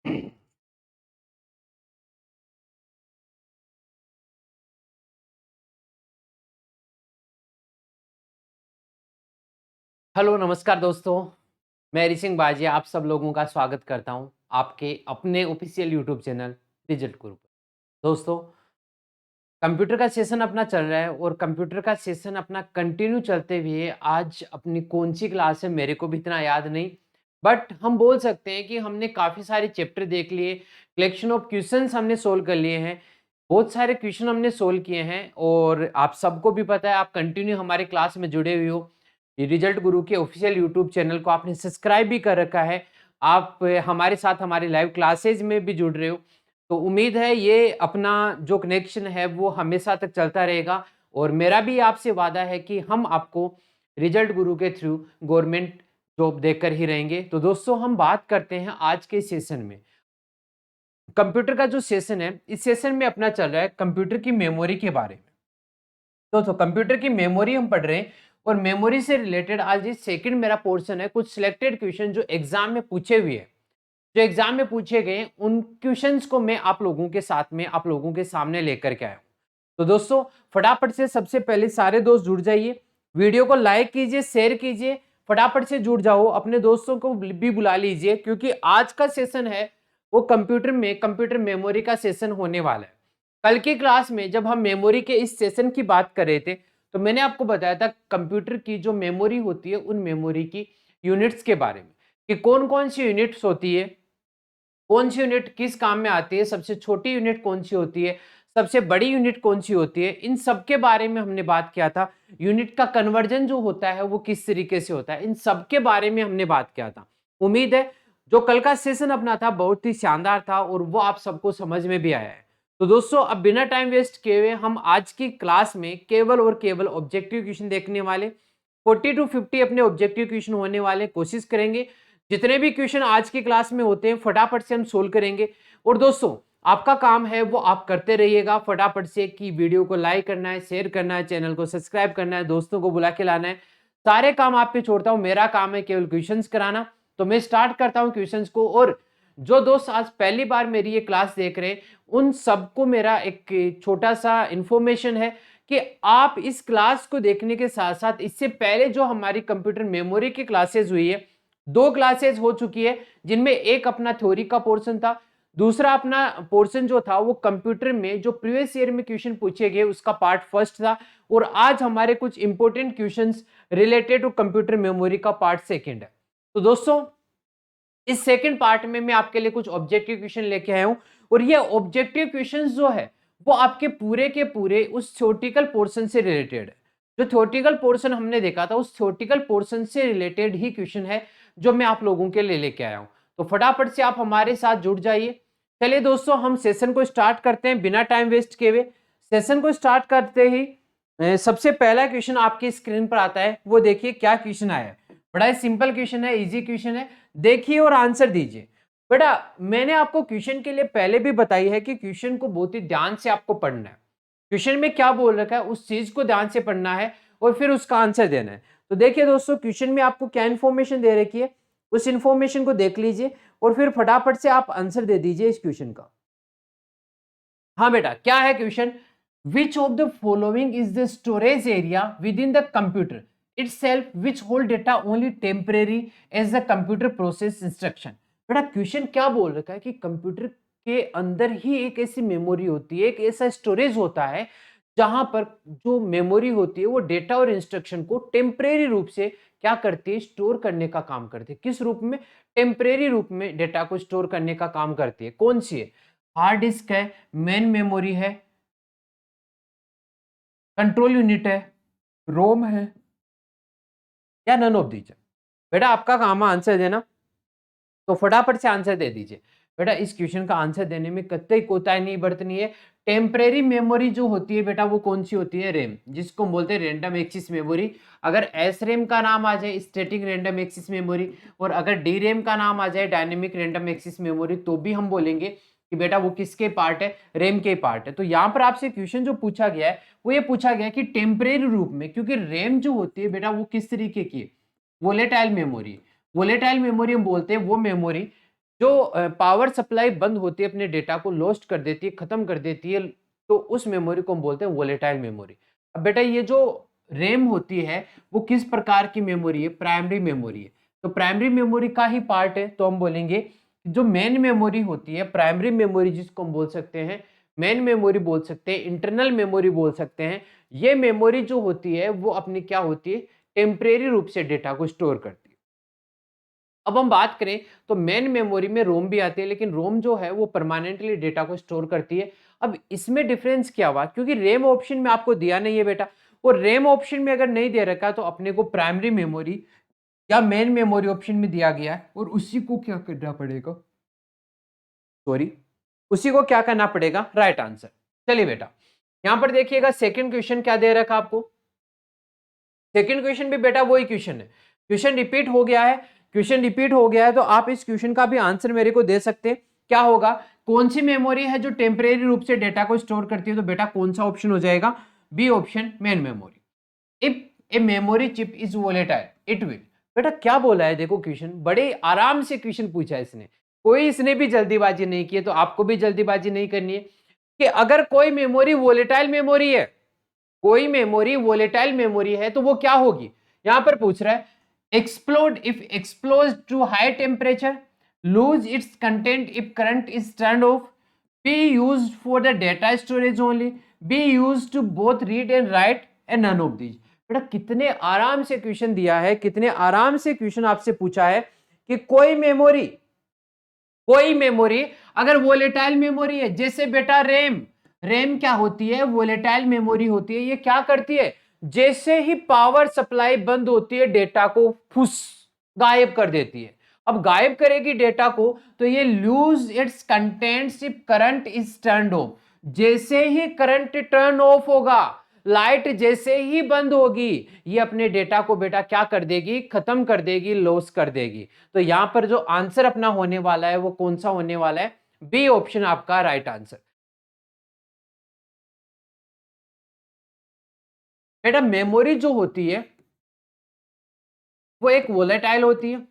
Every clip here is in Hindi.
हेलो, नमस्कार दोस्तों। मैं हरी सिंह बाजी आप सब लोगों का स्वागत करता हूं आपके अपने ऑफिशियल यूट्यूब चैनल रिजल्ट गुरु पर। दोस्तों, कंप्यूटर का सेशन अपना चल रहा है और कंप्यूटर का सेशन अपना कंटिन्यू चलते हुए आज अपनी कौन सी क्लास है मेरे को भी इतना याद नहीं, बट हम बोल सकते हैं कि हमने काफ़ी सारे चैप्टर देख लिए, कलेक्शन ऑफ क्वेश्चंस हमने सोल्व कर लिए हैं, बहुत सारे क्वेश्चन हमने सोल्व किए हैं और आप सबको भी पता है, आप कंटिन्यू हमारे क्लास में जुड़े हुए हो। ये रिजल्ट गुरु के ऑफिशियल यूट्यूब चैनल को आपने सब्सक्राइब भी कर रखा है। आप हमारे साथ हमारी लाइव क्लासेज में भी जुड़ रहे हो। तो उम्मीद है ये अपना जो कनेक्शन है वो हमेशा तक चलता रहेगा और मेरा भी आपसे वादा है कि हम आपको रिजल्ट गुरु के थ्रू गवर्नमेंट जॉब देकर ही रहेंगे। तो दोस्तों, हम बात करते हैं आज के सेशन में। कंप्यूटर का जो सेशन है, इस सेशन में अपना चल रहा है कंप्यूटर की मेमोरी के बारे में। तो कंप्यूटर की मेमोरी हम पढ़ रहे हैं और मेमोरी से रिलेटेड आज ये सेकंड मेरा पोर्शन है। कुछ सिलेक्टेड क्वेश्चन जो एग्जाम में पूछे हुए हैं, जो एग्जाम में पूछे गए, उन क्वेश्चंस को मैं आप लोगों के साथ में आप लोगों के सामने लेकर के आया हूं। तो दोस्तों, फटाफट से सबसे पहले सारे दोस्त जुड़ जाइए, वीडियो को लाइक कीजिए, शेयर कीजिए, फटाफट से जुड़ जाओ, अपने दोस्तों को भी बुला लीजिए क्योंकि आज का सेशन है वो कंप्यूटर मेमोरी का सेशन होने वाला है। कल की क्लास में जब हम मेमोरी के इस सेशन की बात कर रहे थे तो मैंने आपको बताया था कंप्यूटर की जो मेमोरी होती है उन मेमोरी की यूनिट्स के बारे में, कि कौन कौन सी यूनिट्स होती है, कौन सी यूनिट किस काम में आती है, सबसे छोटी यूनिट कौन सी होती है, सबसे बड़ी यूनिट कौन सी होती है, इन सब के बारे में हमने बात किया था। यूनिट का कन्वर्जन जो होता है वो किस तरीके से होता है, इन सब के बारे में हमने बात किया था। उम्मीद है जो कल का सेशन अपना था बहुत ही शानदार था और वो आप सबको समझ में भी आया है। तो दोस्तों, अब बिना टाइम वेस्ट किए हुए हम आज की क्लास में केवल और केवल ऑब्जेक्टिव क्वेश्चन देखने वाले, 40 to 50 अपने ऑब्जेक्टिव क्वेश्चन होने वाले, कोशिश करेंगे जितने भी क्वेश्चन आज की क्लास में होते हैं फटाफट से हम सोल्व करेंगे। और दोस्तों, आपका काम है वो आप करते रहिएगा फटाफट से, कि वीडियो को लाइक करना है, शेयर करना है, चैनल को सब्सक्राइब करना है, दोस्तों को बुला के लाना है। सारे काम आप पे छोड़ता हूं, मेरा काम है केवल क्वेश्चंस कराना। तो मैं स्टार्ट करता हूं क्वेश्चंस को। और जो दोस्त आज पहली बार मेरी ये क्लास देख रहे हैं उन सबको मेरा एक छोटा सा इंफॉर्मेशन है कि आप इस क्लास को देखने के साथ साथ इससे पहले जो हमारी कंप्यूटर मेमोरी की क्लासेस हुई है, दो क्लासेस हो चुकी है, जिनमें एक अपना थ्योरी का पोर्शन था, दूसरा अपना पोर्शन जो था वो कंप्यूटर में जो प्रीवियस ईयर में क्वेश्चन पूछे गए उसका पार्ट फर्स्ट था। और आज हमारे कुछ important questions related to computer memory का पार्ट सेकंड है। तो दोस्तों, इस सेकंड पार्ट में मैं आपके लिए कुछ ऑब्जेक्टिव क्वेश्चन लेके आया हूं और ये ऑब्जेक्टिव क्वेश्चंस जो है वो आपके पूरे के पूरे उस थ्योरेटिकल पोर्शन से रिलेटेड है। जो थ्योरेटिकल पोर्शन हमने देखा था उस थ्योरेटिकल पोर्शन से रिलेटेड ही क्वेश्चन है जो मैं आप लोगों के लिए लेके आया हूं। तो फटाफट से आप हमारे साथ जुड़ जाइए। चलिए दोस्तों, हम सेशन को स्टार्ट करते हैं बिना टाइम वेस्ट किए हुए। सेशन को स्टार्ट करते ही सबसे पहला क्वेश्चन आपकी स्क्रीन पर आता है, वो देखिए क्या क्वेश्चन आया है। बड़ा ही सिंपल क्वेश्चन है, इजी क्वेश्चन है, देखिए और आंसर दीजिए। बेटा, मैंने आपको क्वेश्चन के लिए पहले भी बताई है कि क्वेश्चन को बहुत ही ध्यान से आपको पढ़ना है। क्वेश्चन में क्या बोल रखा है उस चीज को ध्यान से पढ़ना है और फिर उसका आंसर देना है। तो देखिए दोस्तों, क्वेश्चन में आपको क्या इंफॉर्मेशन दे रखी है, उस इंफॉर्मेशन को देख लीजिए और फिर फटाफट से आप आंसर दे दीजिए इस क्वेश्चन का। हाँ बेटा, क्या है question? Which of the following is the storage area with in the computer itself which hold data only temporary as the computer process instruction। बेटा, क्वेश्चन क्या बोल रखा है कि कंप्यूटर के अंदर ही एक ऐसी मेमोरी होती है, एक ऐसा स्टोरेज होता है जहां पर जो मेमोरी होती है वो डेटा और इंस्ट्रक्शन को टेम्परेरी रूप से क्या करती है, स्टोर करने का काम करती है। किस रूप में? टेम्परेरी रूप में डेटा को स्टोर करने का काम करती है। कौन सी है? हार्ड डिस्क है, मेन मेमोरी है, कंट्रोल यूनिट है, रोम है, या नन ऑफ दीज? बेटा, आपका काम है आंसर देना, तो फटाफट से आंसर दे दीजिए। बेटा, इस क्वेश्चन का आंसर देने में कतई कोताही नहीं बरतनी है। टेम्परेरी मेमोरी जो होती है बेटा वो कौन सी होती है? रैम, जिसको हम बोलते हैं रैंडम एक्सेस मेमोरी। अगर एस रैम का नाम आ जाए स्टैटिक रैंडम एक्सेस मेमोरी, और अगर डी रैम का नाम आ जाए डायनेमिक रैंडम एक्सेस मेमोरी, तो भी हम बोलेंगे कि बेटा वो किसके पार्ट है? रैम के पार्ट है। तो यहाँ पर आपसे क्वेश्चन जो पूछा गया है वो ये पूछा गया कि टेम्परेरी रूप में, क्योंकि रैम जो होती है बेटा वो किस तरीके की? Volatile memory. वोलेटाइल मेमोरी हम बोलते हैं वो मेमोरी जो पावर सप्लाई बंद होती है अपने डेटा को लॉस्ट कर देती है, खत्म कर देती है, तो उस मेमोरी को हम बोलते हैं वोलेटाइल मेमोरी। अब बेटा ये जो रैम होती है वो किस प्रकार की मेमोरी है? प्राइमरी मेमोरी है। तो प्राइमरी मेमोरी का ही पार्ट है, तो हम बोलेंगे जो मेन मेमोरी होती है, प्राइमरी मेमोरी जिसको हम बोल सकते हैं, मेन मेमोरी बोल सकते हैं, इंटरनल मेमोरी बोल सकते हैं। ये मेमोरी जो होती है वो अपनी क्या होती है? टेम्परेरी रूप से डेटा को स्टोर करती है। अब हम बात करें तो मेन मेमोरी में रोम भी आती है, लेकिन रोम जो है वो परमानेंटली डेटा को स्टोर करती है। अब इसमें डिफरेंस क्या हुआ? क्योंकि रैम ऑप्शन में आपको दिया नहीं है बेटा, और रैम ऑप्शन में अगर नहीं दे रखा तो अपने को प्राइमरी मेमोरी या मेन मेमोरी ऑप्शन में दिया गया है, और उसी को क्या करना पड़ेगा? सॉरी, उसी को क्या करना पड़ेगा? Right answer. चलिए बेटा, यहां पर देखिएगा सेकंड क्वेश्चन क्या दे रखा आपको। सेकंड क्वेश्चन भी बेटा वही क्वेश्चन है, क्वेश्चन रिपीट हो गया है। क्वेश्चन रिपीट हो गया है तो आप इस क्वेश्चन का भी आंसर मेरे को दे सकते हैं। क्या होगा? कौन सी मेमोरी है जो टेम्परेरी रूप से डेटा को स्टोर करती है? तो बेटा कौन सा ऑप्शन हो जाएगा? B option, main memory. If a memory chip is volatile it will. बेटा क्या बोला है? देखो क्वेश्चन बड़े आराम से क्वेश्चन पूछा है इसने, कोई इसने भी जल्दीबाजी नहीं की है, तो आपको भी जल्दीबाजी नहीं करनी है। कि अगर कोई मेमोरी वोलेटाइल मेमोरी है, कोई मेमोरी वोलेटाइल मेमोरी है, तो वो क्या होगी? यहां पर पूछ रहा है explode if explodes to high temperature, lose its content if current is turn off, be used for the data storage only, be used to both read and write, and none of these. बेटा कितने आराम से क्वेश्चन दिया है, कितने आराम से क्वेश्चन आपसे पूछा है कि कोई मेमोरी अगर वोलेटाइल मेमोरी है, जैसे बेटा रैम, रैम क्या होती है? वोलेटाइल मेमोरी होती है। ये क्या करती है? जैसे ही पावर सप्लाई बंद होती है डेटा को फुस गायब कर देती है। अब गायब करेगी डेटा को तो ये lose its contents if current is turned of. जैसे ही करंट टर्न ऑफ होगा, लाइट जैसे ही बंद होगी, ये अपने डेटा को बेटा क्या कर देगी? खत्म कर देगी, लॉस कर देगी। तो यहां पर जो आंसर अपना होने वाला है वो कौन सा होने वाला है? बी ऑप्शन आपका राइट आंसर। बेटा मेमोरी जो होती है वो एक वोलेटाइल होती है,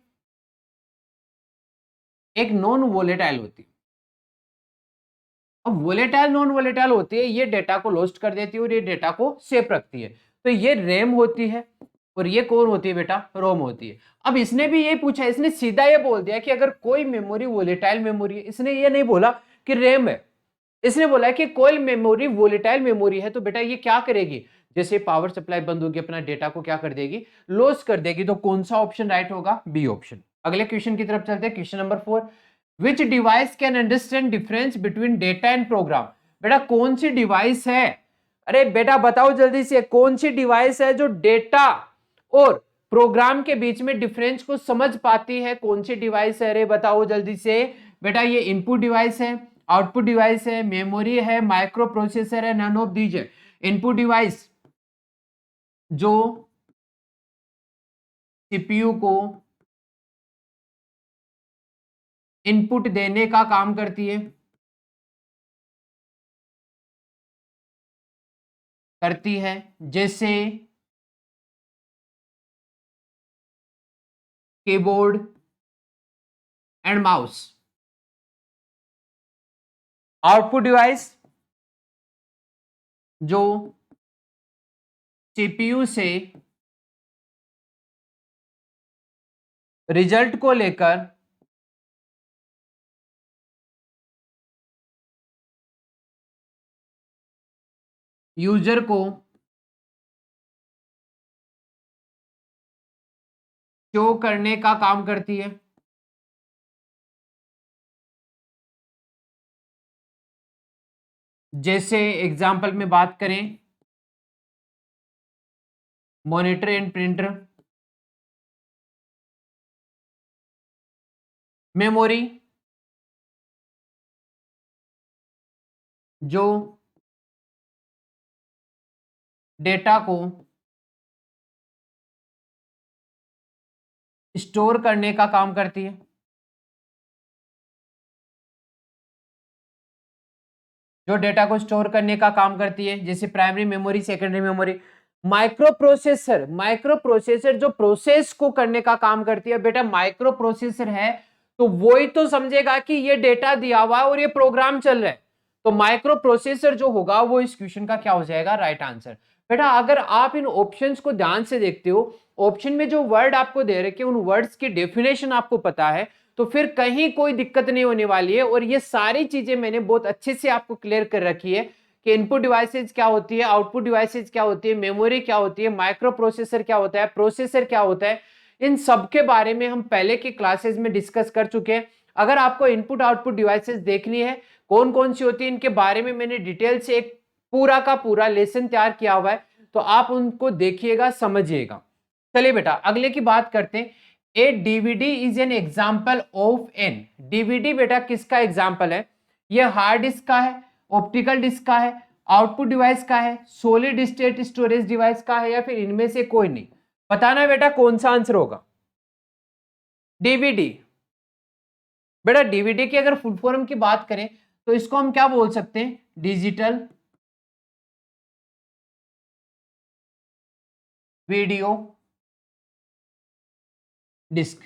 एक नॉन वोलेटाइल होती है। अब वोलेटाइल नॉन वोलेटाइल होती है, ये डेटा को लॉस्ट कर देती है और ये डेटा को सेफ रखती है। तो ये रैम होती है, और ये कौन होती है बेटा? रोम होती है। अब इसने भी ये पूछा, इसने सीधा ये बोल दिया कि अगर कोई मेमोरी वोलेटाइल मेमोरी है, इसने ये नहीं बोला कि रैम है, इसने बोला है कि कोई मेमोरी वोलेटाइल मेमोरी है, तो बेटा ये क्या करेगी? जैसे पावर सप्लाई बंद होगी अपना डेटा को क्या कर देगी? लॉस कर देगी। तो कौन सा ऑप्शन राइट होगा? B option. अगले क्वेश्चन की तरफ चलते हैं, question number 4। Which device can understand difference between data and program? बेटा कौन सी डिवाइस है? अरे बेटा बताओ जल्दी से, कौन सी डिवाइस है जो डेटा और प्रोग्राम के बीच में डिफरेंस को समझ पाती है? कौन सी डिवाइस है? अरे बताओ जल्दी से। बेटा ये इनपुट डिवाइस है, आउटपुट डिवाइस है, मेमोरी है, माइक्रो प्रोसेसर है, नन ऑफ दीज है। इनपुट डिवाइस जो सीपीयू को इनपुट देने का काम करती है, जैसे keyboard and mouse. Output device जो सीपीयू से रिजल्ट को लेकर यूजर को शो करने का काम करती है। जैसे एग्जाम्पल में बात करें, मॉनिटर एंड प्रिंटर, मेमोरी जो डेटा को स्टोर करने का काम करती है, जो डेटा को स्टोर करने का काम करती है, जैसे primary memory, secondary memory. Micro processor जो प्रोसेस को करने का काम करती है। बेटा माइक्रो प्रोसेसर है तो वो ही तो समझेगा कि ये डेटा दिया हुआ है और ये प्रोग्राम चल रहा है। तो माइक्रो प्रोसेसर जो होगा वो इस क्वेश्चन का क्या हो जाएगा, राइट आंसर। बेटा अगर आप इन ऑप्शंस को ध्यान से देखते हो, ऑप्शन में जो वर्ड आपको दे रखे उन वर्ड्स की डेफिनेशन आपको पता है, तो फिर कहीं कोई दिक्कत नहीं होने वाली है। और ये सारी चीजें मैंने बहुत अच्छे से आपको क्लियर कर रखी है कि इनपुट डिवाइसेज क्या होती है, आउटपुट डिवाइसेज क्या होती है, मेमोरी क्या होती है, माइक्रो प्रोसेसर क्या होता है, प्रोसेसर क्या होता है, इन सब के बारे में हम पहले की क्लासेस में डिस्कस कर चुके हैं। अगर आपको इनपुट आउटपुट डिवाइसेस देखनी है कौन कौन सी होती है, इनके बारे में मैंने डिटेल से एक पूरा का पूरा लेसन तैयार किया हुआ है, तो आप उनको देखिएगा, समझिएगा। चलिए बेटा अगले की बात करते हैं। A DVD is an example of an. DVD बेटा किसका एग्जाम्पल है? ये हार्ड डिस्क का है, ऑप्टिकल डिस्क का है, आउटपुट डिवाइस का है, सॉलिड स्टेट स्टोरेज डिवाइस का है, या फिर इनमें से कोई नहीं? बताना बेटा कौन सा आंसर होगा। डीवीडी। बेटा डीवीडी की अगर फुल फॉर्म की बात करें तो इसको हम क्या बोल सकते हैं, डिजिटल वीडियो डिस्क,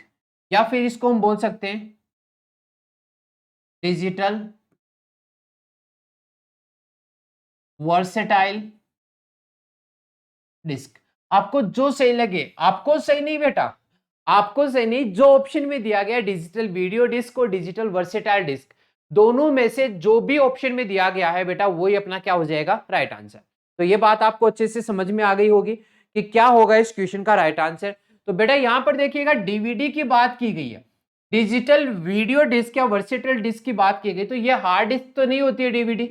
या फिर इसको हम बोल सकते हैं डिजिटल वर्सेटाइल डिस्क। आपको जो सही लगे, आपको सही नहीं बेटा, आपको सही नहीं, जो ऑप्शन में दिया गया डिजिटल वीडियो डिस्क और डिजिटल वर्सेटाइल डिस्क, दोनों में से जो भी ऑप्शन में दिया गया है बेटा वही अपना क्या हो जाएगा, राइट आंसर। तो ये बात आपको अच्छे से समझ में आ गई होगी कि क्या होगा इस क्वेश्चन का राइट आंसर। तो बेटा यहां पर देखिएगा डीवीडी की बात की गई है, डिजिटल वीडियो डिस्क या वर्सेटाइल डिस्क की बात की गई, तो ये हार्ड डिस्क तो नहीं होती है डीवीडी,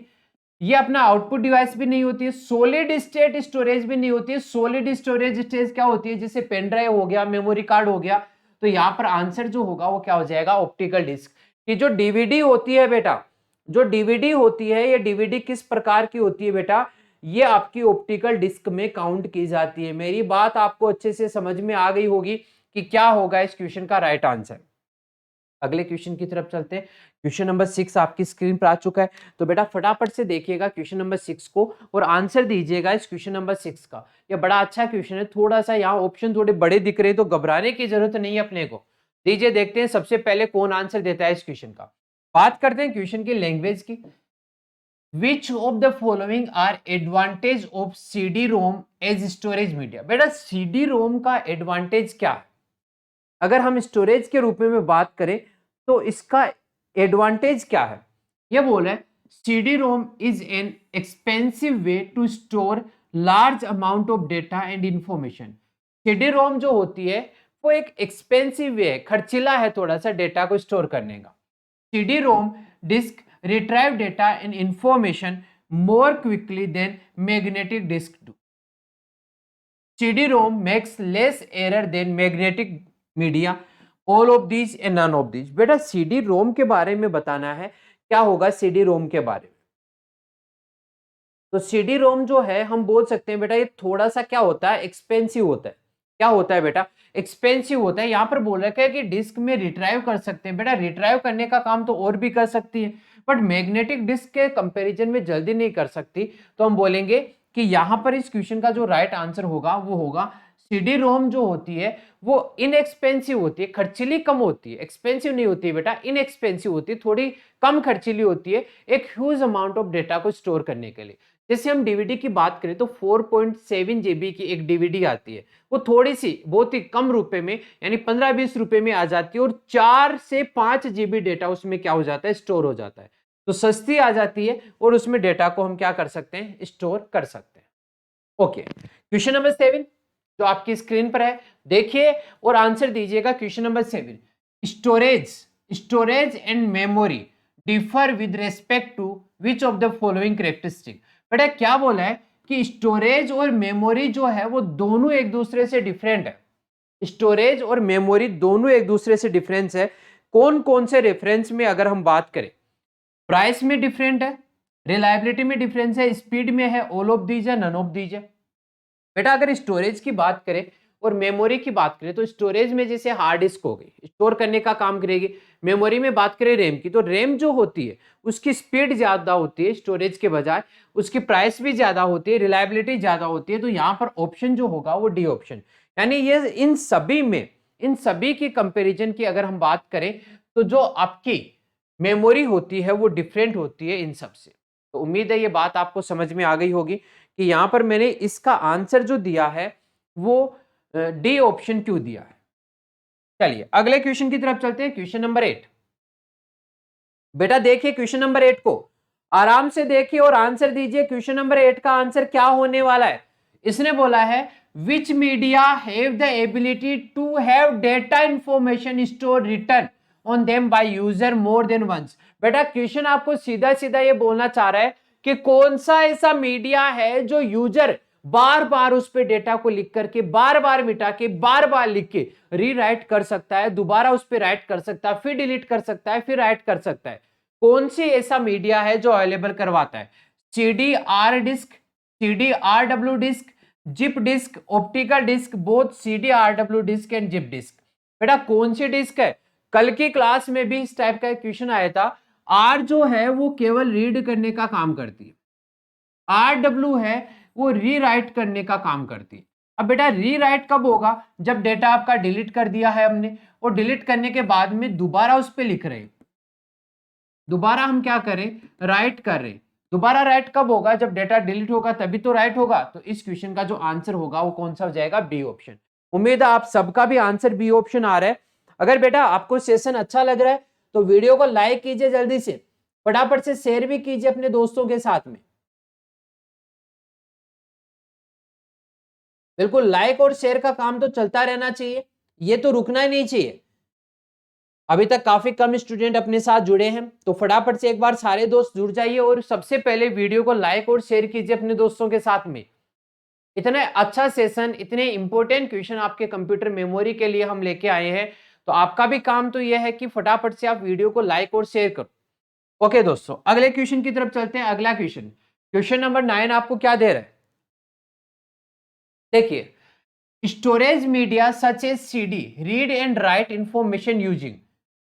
ये अपना आउटपुट डिवाइस भी नहीं होती है, सॉलिड स्टेट स्टोरेज भी नहीं होती है। सॉलिड स्टोरेज स्टेज क्या होती है, जैसे पेन ड्राइव हो गया, मेमोरी कार्ड हो गया। तो यहां पर आंसर जो होगा वो क्या हो जाएगा, ऑप्टिकल डिस्क। कि जो डीवीडी होती है बेटा, जो डीवीडी होती है, ये डीवीडी किस प्रकार की होती है बेटा, ये आपकी ऑप्टिकल डिस्क में काउंट की जाती है। मेरी बात आपको अच्छे से समझ में आ गई होगी कि क्या होगा इस क्वेश्चन का राइट आंसर। अगले क्वेश्चन की तरफ चलते हैं। क्वेश्चन नंबर 6 आपकी स्क्रीन पर आ चुका है, तो बेटा फटाफट से देखिएगा क्वेश्चन नंबर 6 को और आंसर दीजिएगा इस क्वेश्चन नंबर 6 का। ये बड़ा अच्छा क्वेश्चन है, थोड़ा सा यहाँ ऑप्शन थोड़े बड़े दिख रहे हैं तो घबराने की जरूरत नहीं है अपने को। दीजिए देखते हैं सबसे पहले कौन आंसर देता है इस क्वेश्चन का। बात करते हैं क्वेश्चन की लैंग्वेज की। Which of the following are advantage of CD ROM as storage media. बेटा सीडी रोम का एडवांटेज क्या है? अगर हम स्टोरेज के रूप में बात करें तो इसका एडवांटेज क्या है? ये बोल रहे हैं CD ROM is an expensive way to store large amount of data and information. CD ROM जो होती है वो एक एक्सपेंसिव वे है, खर्चीला है थोड़ा सा डेटा को स्टोर करने का। CD ROM disk retrieve data and information more quickly than magnetic disk do. CD ROM makes less error than magnetic media, all of these and none of these. बेटा सीडी रोम के बारे में बताना है, क्या होगा सीडी रोम के बारे में। तो सीडी रोम जो है हम बोल सकते हैं बेटा ये थोड़ा सा क्या होता है, एक्सपेंसिव होता है। क्या होता है बेटा, एक्सपेंसिव होता है। यहां पर बोल रखा है कि डिस्क में रिट्राइव कर सकते हैं। बेटा रिट्राइव करने का काम तो और भी कर सकती है, बट मैग्नेटिक डिस्क के कंपैरिजन में जल्दी नहीं कर सकती। तो हम बोलेंगे कि यहां पर इस क्वेश्चन का जो राइट आंसर होगा वो होगा सीडी रोम जो होती है वो इनएक्सपेंसिव होती है, खर्चीली कम होती है। एक्सपेंसिव नहीं होती है बेटा, इनएक्सपेंसिव होती है, थोड़ी कम खर्चीली होती है एक ह्यूज अमाउंट ऑफ डेटा को स्टोर करने के लिए। जैसे हम डीवीडी की बात करें तो 4.7 जीबी की एक डीवीडी आती है, वो थोड़ी सी बहुत ही कम रुपए में यानी 15-20 रुपए में आ जाती है और 4 से 5 जीबी डेटा उसमें क्या हो जाता है, स्टोर हो जाता है। तो सस्ती आ जाती है और उसमें डेटा को हम क्या कर सकते हैं, स्टोर कर सकते हैं। ओके, क्वेश्चन नंबर 7 जो आपकी स्क्रीन पर है देखिए और आंसर दीजिएगा। Question number 7, storage and memory differ with respect to which of the following characteristic. बेटा क्या बोला है कि स्टोरेज और मेमोरी जो है वो दोनों एक दूसरे से डिफरेंट है। स्टोरेज और मेमोरी दोनों एक दूसरे से डिफरेंस है। कौन कौन से रेफरेंस में अगर हम बात करें, प्राइस में डिफरेंट है, रिलायबिलिटी में डिफरेंस है, स्पीड में है, ऑल ऑफ दीज है, नन ऑफ दीज है। बेटा अगर स्टोरेज की बात करें और मेमोरी की बात करें तो स्टोरेज में जैसे हार्ड डिस्क हो गई, स्टोर करने का काम करेगी। मेमोरी में बात करें रैम की, तो रैम जो होती है उसकी स्पीड ज्यादा होती है स्टोरेज के बजाय, उसकी प्राइस भी ज्यादा होती है, रिलायबिलिटी ज्यादा होती है। तो यहाँ पर ऑप्शन जो होगा वो डी ऑप्शन, यानी ये इन सभी की कंपेरिजन की अगर हम बात करें तो जो आपकी मेमोरी होती है वो डिफरेंट होती है इन सब से। तो उम्मीद है ये बात आपको समझ में आ गई होगी कि यहां पर मैंने इसका आंसर जो दिया है वो डी ऑप्शन क्यों दिया है। चलिए अगले क्वेश्चन की तरफ चलते हैं, क्वेश्चन नंबर 8। बेटा देखिए क्वेश्चन नंबर 8 को आराम से देखिए और आंसर दीजिए। क्वेश्चन नंबर 8 का आंसर क्या होने वाला है? इसने बोला है which media have the ability to have data information store return on them by user more than once. बेटा क्वेश्चन आपको सीधा सीधा ये बोलना चाह रहा है कि कौन सा ऐसा मीडिया है जो यूजर बार बार उस पे डेटा को लिख करके बार बार मिटा के बार बार लिख के रीराइट कर सकता है, दोबारा उस पे राइट कर सकता है, फिर डिलीट कर सकता है, फिर राइट कर सकता है। कौन सी ऐसा मीडिया है जो अवेलेबल करवाता है? CD R disk, CD R W disk, zip disk, optical disk, both CD R W disk and zip disk. बेटा कौन सी डिस्क है? कल की क्लास में भी इस टाइप का क्वेश्चन आया था। आर जो है वो केवल रीड करने का काम करती है, आर डब्ल्यू है वो रीराइट करने का काम करती है। अब बेटा रीराइट कब होगा? जब डेटा आपका डिलीट कर दिया है हमने और डिलीट करने के बाद में दोबारा उस पर लिख रहे हैं, दोबारा हम क्या करें? राइट कर रहे हैं। दोबारा राइट कब होगा? जब डेटा डिलीट होगा तभी तो राइट होगा। तो इस क्वेश्चन का जो आंसर होगा वो कौन सा हो जाएगा? B option. उम्मीद है आप सबका भी आंसर बी ऑप्शन आ रहा है। अगर बेटा आपको सेशन अच्छा लग रहा है तो वीडियो को लाइक कीजिए, जल्दी से फटाफट से शेयर भी कीजिए अपने दोस्तों के साथ में। बिल्कुल लाइक और शेयर का काम तो चलता रहना चाहिए, ये तो रुकना ही नहीं चाहिए। अभी तक काफी कम स्टूडेंट अपने साथ जुड़े हैं, तो फटाफट से एक बार सारे दोस्त जुड़ जाइए और सबसे पहले वीडियो को लाइक और शेयर कीजिए अपने दोस्तों के साथ में। इतना अच्छा सेशन, इतने इंपॉर्टेंट क्वेश्चन आपके कंप्यूटर मेमोरी के लिए हम लेके आए हैं, तो आपका भी काम तो यह है कि फटाफट से आप वीडियो को लाइक और शेयर करो। ओके दोस्तों, अगले क्वेश्चन की तरफ चलते हैं। अगला क्वेश्चन, क्वेश्चन नंबर 9 आपको क्या दे रहा है? देखिए, storage media such as CD read and write information using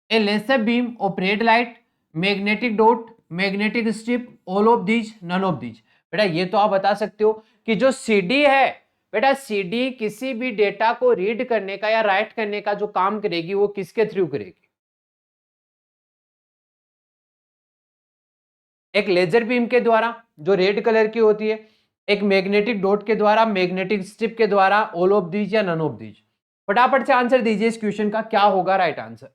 a laser beam of red light, magnetic dot, magnetic strip, all of these, none of these. बेटा ये तो आप बता सकते हो कि जो सीडी है, बेटा सीडी किसी भी डेटा को रीड करने का या राइट करने का जो काम करेगी वो किसके थ्रू करेगी? एक लेजर बीम के द्वारा जो रेड कलर की होती है, एक मैग्नेटिक डॉट के द्वारा, मैग्नेटिक स्ट्रिप के द्वारा, ऑल ऑफ दीज या नन ऑफ दीज। फटाफट से आंसर दीजिए इस क्वेश्चन का, क्या होगा राइट आंसर?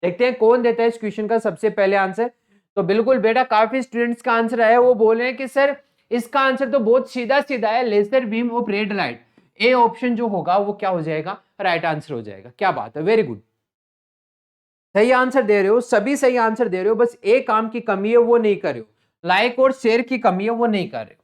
देखते हैं कौन देता है इस क्वेश्चन का सबसे पहले आंसर। तो बिल्कुल बेटा काफी स्टूडेंट्स का आंसर है, वो बोल रहे हैं कि सर इसका आंसर तो बहुत सीधा सीधा है, laser beam of red light. A option जो होगा वो क्या हो जाएगा? राइट आंसर हो जाएगा। क्या बात है, वेरी गुड, सही आंसर दे रहे हो, सभी सही आंसर दे रहे हो। बस एक काम की कमी है वो नहीं कर रहे हो, लाइक और शेयर की कमी है वो नहीं कर रहे हो।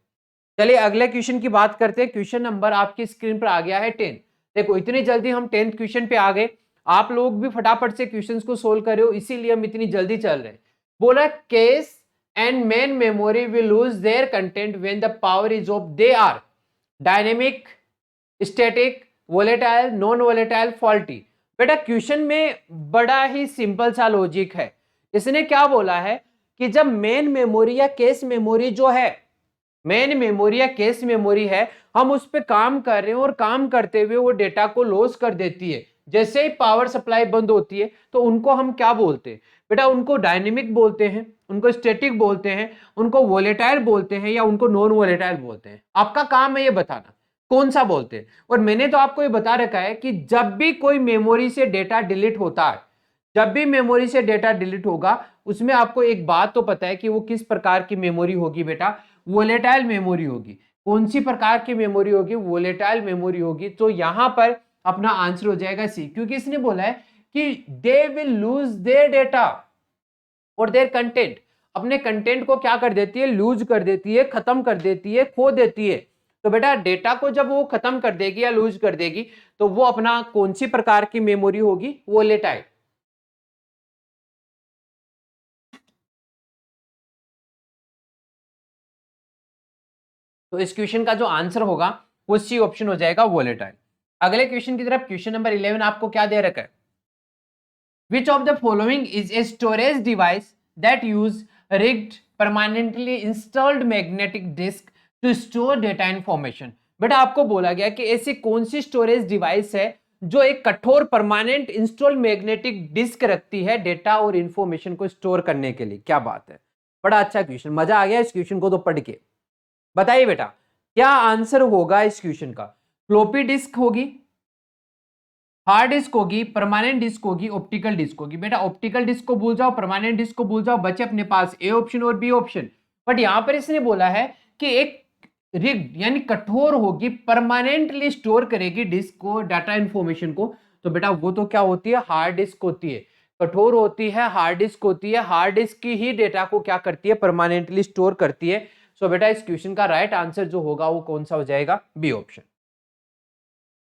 चलिए अगले क्वेश्चन की बात करते हैं। क्वेश्चन नंबर आपकी स्क्रीन पर आ गया है 10। देखो इतनी जल्दी हम 10th क्वेश्चन पे आ गए, आप लोग भी फटाफट से क्वेश्चंस को सोल्व कर रहे हो, इसीलिए हम इतनी जल्दी चल रहे हैं। बोला cache and main memory will lose their content when the power is off, they are dynamic, static, volatile, non volatile, faulty. बेटा क्वेश्चन में बड़ा ही सिंपल सा लॉजिक है। इसने क्या बोला है कि जब मेन मेमोरी या केस मेमोरी जो है, मेन मेमोरी या केस मेमोरी है, हम उस पर काम कर रहे हैं और काम करते हुए वो डेटा को लॉस कर देती है, जैसे ही पावर सप्लाई बंद होती है तो उनको हम क्या बोलते हैं? बेटा उनको डायनेमिक बोलते हैं, उनको स्टैटिक बोलते हैं, उनको वोलेटाइल बोलते हैं या उनको नॉन वोलेटाइल बोलते हैं। आपका काम है ये बताना कौन सा बोलते हैं। और मैंने तो आपको ये बता रखा है कि जब भी कोई मेमोरी से डेटा डिलीट होता है, जब भी मेमोरी से डेटा डिलीट होगा उसमें आपको एक बात तो पता है कि वो किस प्रकार की मेमोरी होगी बेटा? वोलेटाइल मेमोरी होगी। कौन सी प्रकार की मेमोरी होगी? वोलेटाइल मेमोरी होगी। तो यहां पर अपना आंसर हो जाएगा सी, क्योंकि इसने बोला है कि they will lose there data और देयर कंटेंट। अपने कंटेंट को क्या कर देती है? लूज कर देती है, खत्म कर देती है, खो देती है। तो बेटा डेटा को जब वो खत्म कर देगी या लूज कर देगी तो वो अपना कौन सी प्रकार की मेमोरी होगी? वोलेटाइल। तो इस क्वेश्चन का जो आंसर होगा वो सी ऑप्शन हो जाएगा, वोलेटाइल। अगले क्वेश्चन की तरफ, क्वेश्चन नंबर 11 आपको क्या दे रखा है? Which of the following is a storage device that use rigged permanently installed magnetic disk to store data information? बेटा आपको बोला गया कि ऐसी कौन सी स्टोरेज डिवाइस है जो एक कठोर परमानेंट इंस्टॉल मैग्नेटिक डिस्क रखती है डेटा और इंफॉर्मेशन को स्टोर करने के लिए। क्या बात है, बड़ा अच्छा क्वेश्चन, मजा आ गया इस क्वेश्चन को तो पढ़ के। बताइए बेटा क्या आंसर होगा इस क्वेश्चन का? फ्लॉपी डिस्क होगी, हार्ड डिस्क होगी, परमानेंट डिस्क होगी, ऑप्टिकल डिस्क होगी। बेटा ऑप्टिकल डिस्क को भूल जाओ, परमानेंट डिस्क को भूल जाओ, बचे अपने पास ए ऑप्शन और बी ऑप्शन। बट यहां पर इसने बोला है कि एक रिग्ड यानी कठोर होगी, परमानेंटली स्टोर करेगी डिस्क को, डाटा इंफॉर्मेशन को। तो बेटा वो तो क्या होती है? हार्ड डिस्क होती है, कठोर होती है, हार्ड डिस्क होती है। हार्ड डिस्क की ही डेटा को क्या करती है? परमानेंटली स्टोर करती है। सो बेटा इस क्वेश्चन का राइट आंसर जो होगा वो कौन सा हो जाएगा? B option.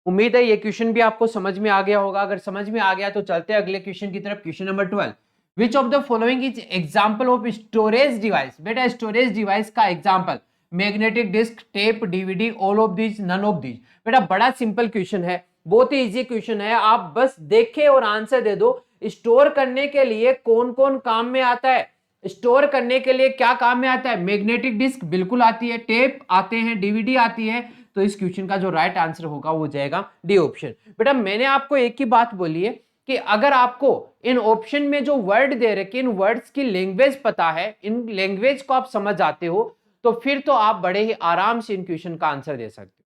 उम्मीद है ये क्वेश्चन भी आपको समझ में आ गया होगा। अगर समझ में आ गया तो चलते हैं अगले क्वेश्चन की तरफ। Question number 12, which of the following is example of storage device? बेटा स्टोरेज डिवाइस का example magnetic disk, tape, DVD, all of these, none of these. बेटा बड़ा सिंपल क्वेश्चन है, बहुत ही इजी क्वेश्चन है, आप बस देखे और आंसर दे दो। स्टोर करने के लिए कौन कौन काम में आता है? स्टोर करने के लिए क्या काम में आता है? मैग्नेटिक डिस्क बिल्कुल आती है, टेप आते हैं, डीवीडी आती है। तो इस क्वेश्चन का जो राइट आंसर होगा वो जाएगा डी ऑप्शन। बेटा मैंने आपको एक ही बात बोली है कि अगर आपको इन ऑप्शन में जो वर्ड दे रखे, इन वर्ड्स की लैंग्वेज पता है, इन लैंग्वेज को आप समझ जाते हो, तो फिर तो आप बड़े ही आराम से इन क्वेश्चन का आंसर दे सकते हो।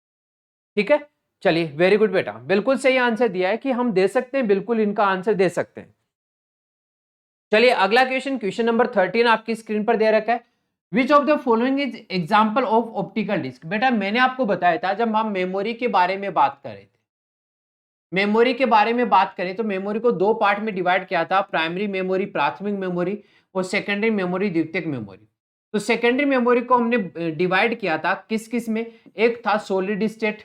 ठीक है, चलिए वेरी गुड बेटा, बिल्कुल सही आंसर दिया है कि हम दे सकते हैं, बिल्कुल इनका आंसर दे सकते हैं। चलिए अगला क्वेश्चन, क्वेश्चन नंबर 13 आपकी स्क्रीन पर दे रखा है। Which of the following is example of optical disk? बेटा मैंने आपको बताया था जब हम मेमोरी के बारे में बात कर रहे थे, मेमोरी के बारे में बात करें तो मेमोरी को दो पार्ट में डिवाइड किया था, प्राइमरी मेमोरी, प्राथमिक मेमोरी, और सेकेंडरी मेमोरी, द्वितीयक मेमोरी। तो सेकेंडरी मेमोरी को हमने डिवाइड किया था किस किस में? एक था सॉलिड स्टेट,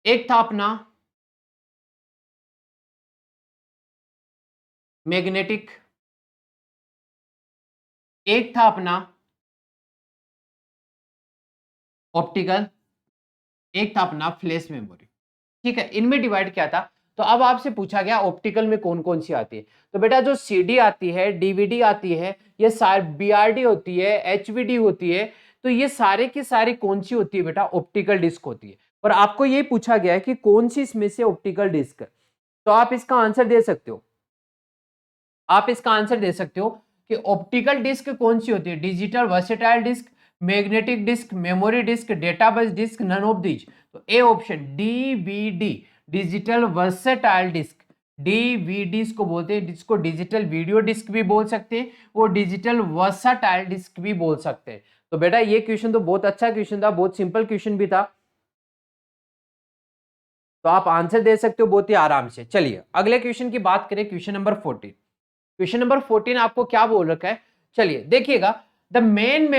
एक था अपना मैग्नेटिक, एक था अपना ऑप्टिकल, एक था अपना फ्लैश मेमोरी। ठीक है, इनमें डिवाइड किया था। तो अब आपसे पूछा गया ऑप्टिकल में कौन कौन सी आती है? तो बेटा जो सीडी आती है, डीवीडी आती है, ये सारी बीआरडी होती है, एचवीडी होती है, तो ये सारे की सारी कौन सी होती है बेटा? ऑप्टिकल डिस्क होती है। और आपको ये पूछा गया है कि कौन सी इसमें से ऑप्टिकल डिस्क है, तो आप इसका आंसर दे सकते हो। आप इसका आंसर दे सकते हो कि ऑप्टिकल डिस्क कौन सी होती है? Digital versatile disc, magnetic disc, memory disc, database disc, none of these. तो A option DVD, digital versatile disc. DVD को बोलते हैं, जिसको डिजिटल वीडियो डिस्क भी बोल सकते हैं, वो डिजिटल वर्सेटाइल डिस्क भी बोल सकते हैं। तो बेटा ये क्वेश्चन तो बहुत अच्छा क्वेश्चन था, बहुत सिंपल क्वेश्चन भी था, तो आप आंसर दे सकते हो बहुत ही आराम से। चलिए अगले क्वेश्चन की बात करें, क्वेश्चन नंबर 14। क्वेश्चन नंबर 14 आपको क्या बोल रखा है? चलिए देखिएगा, the main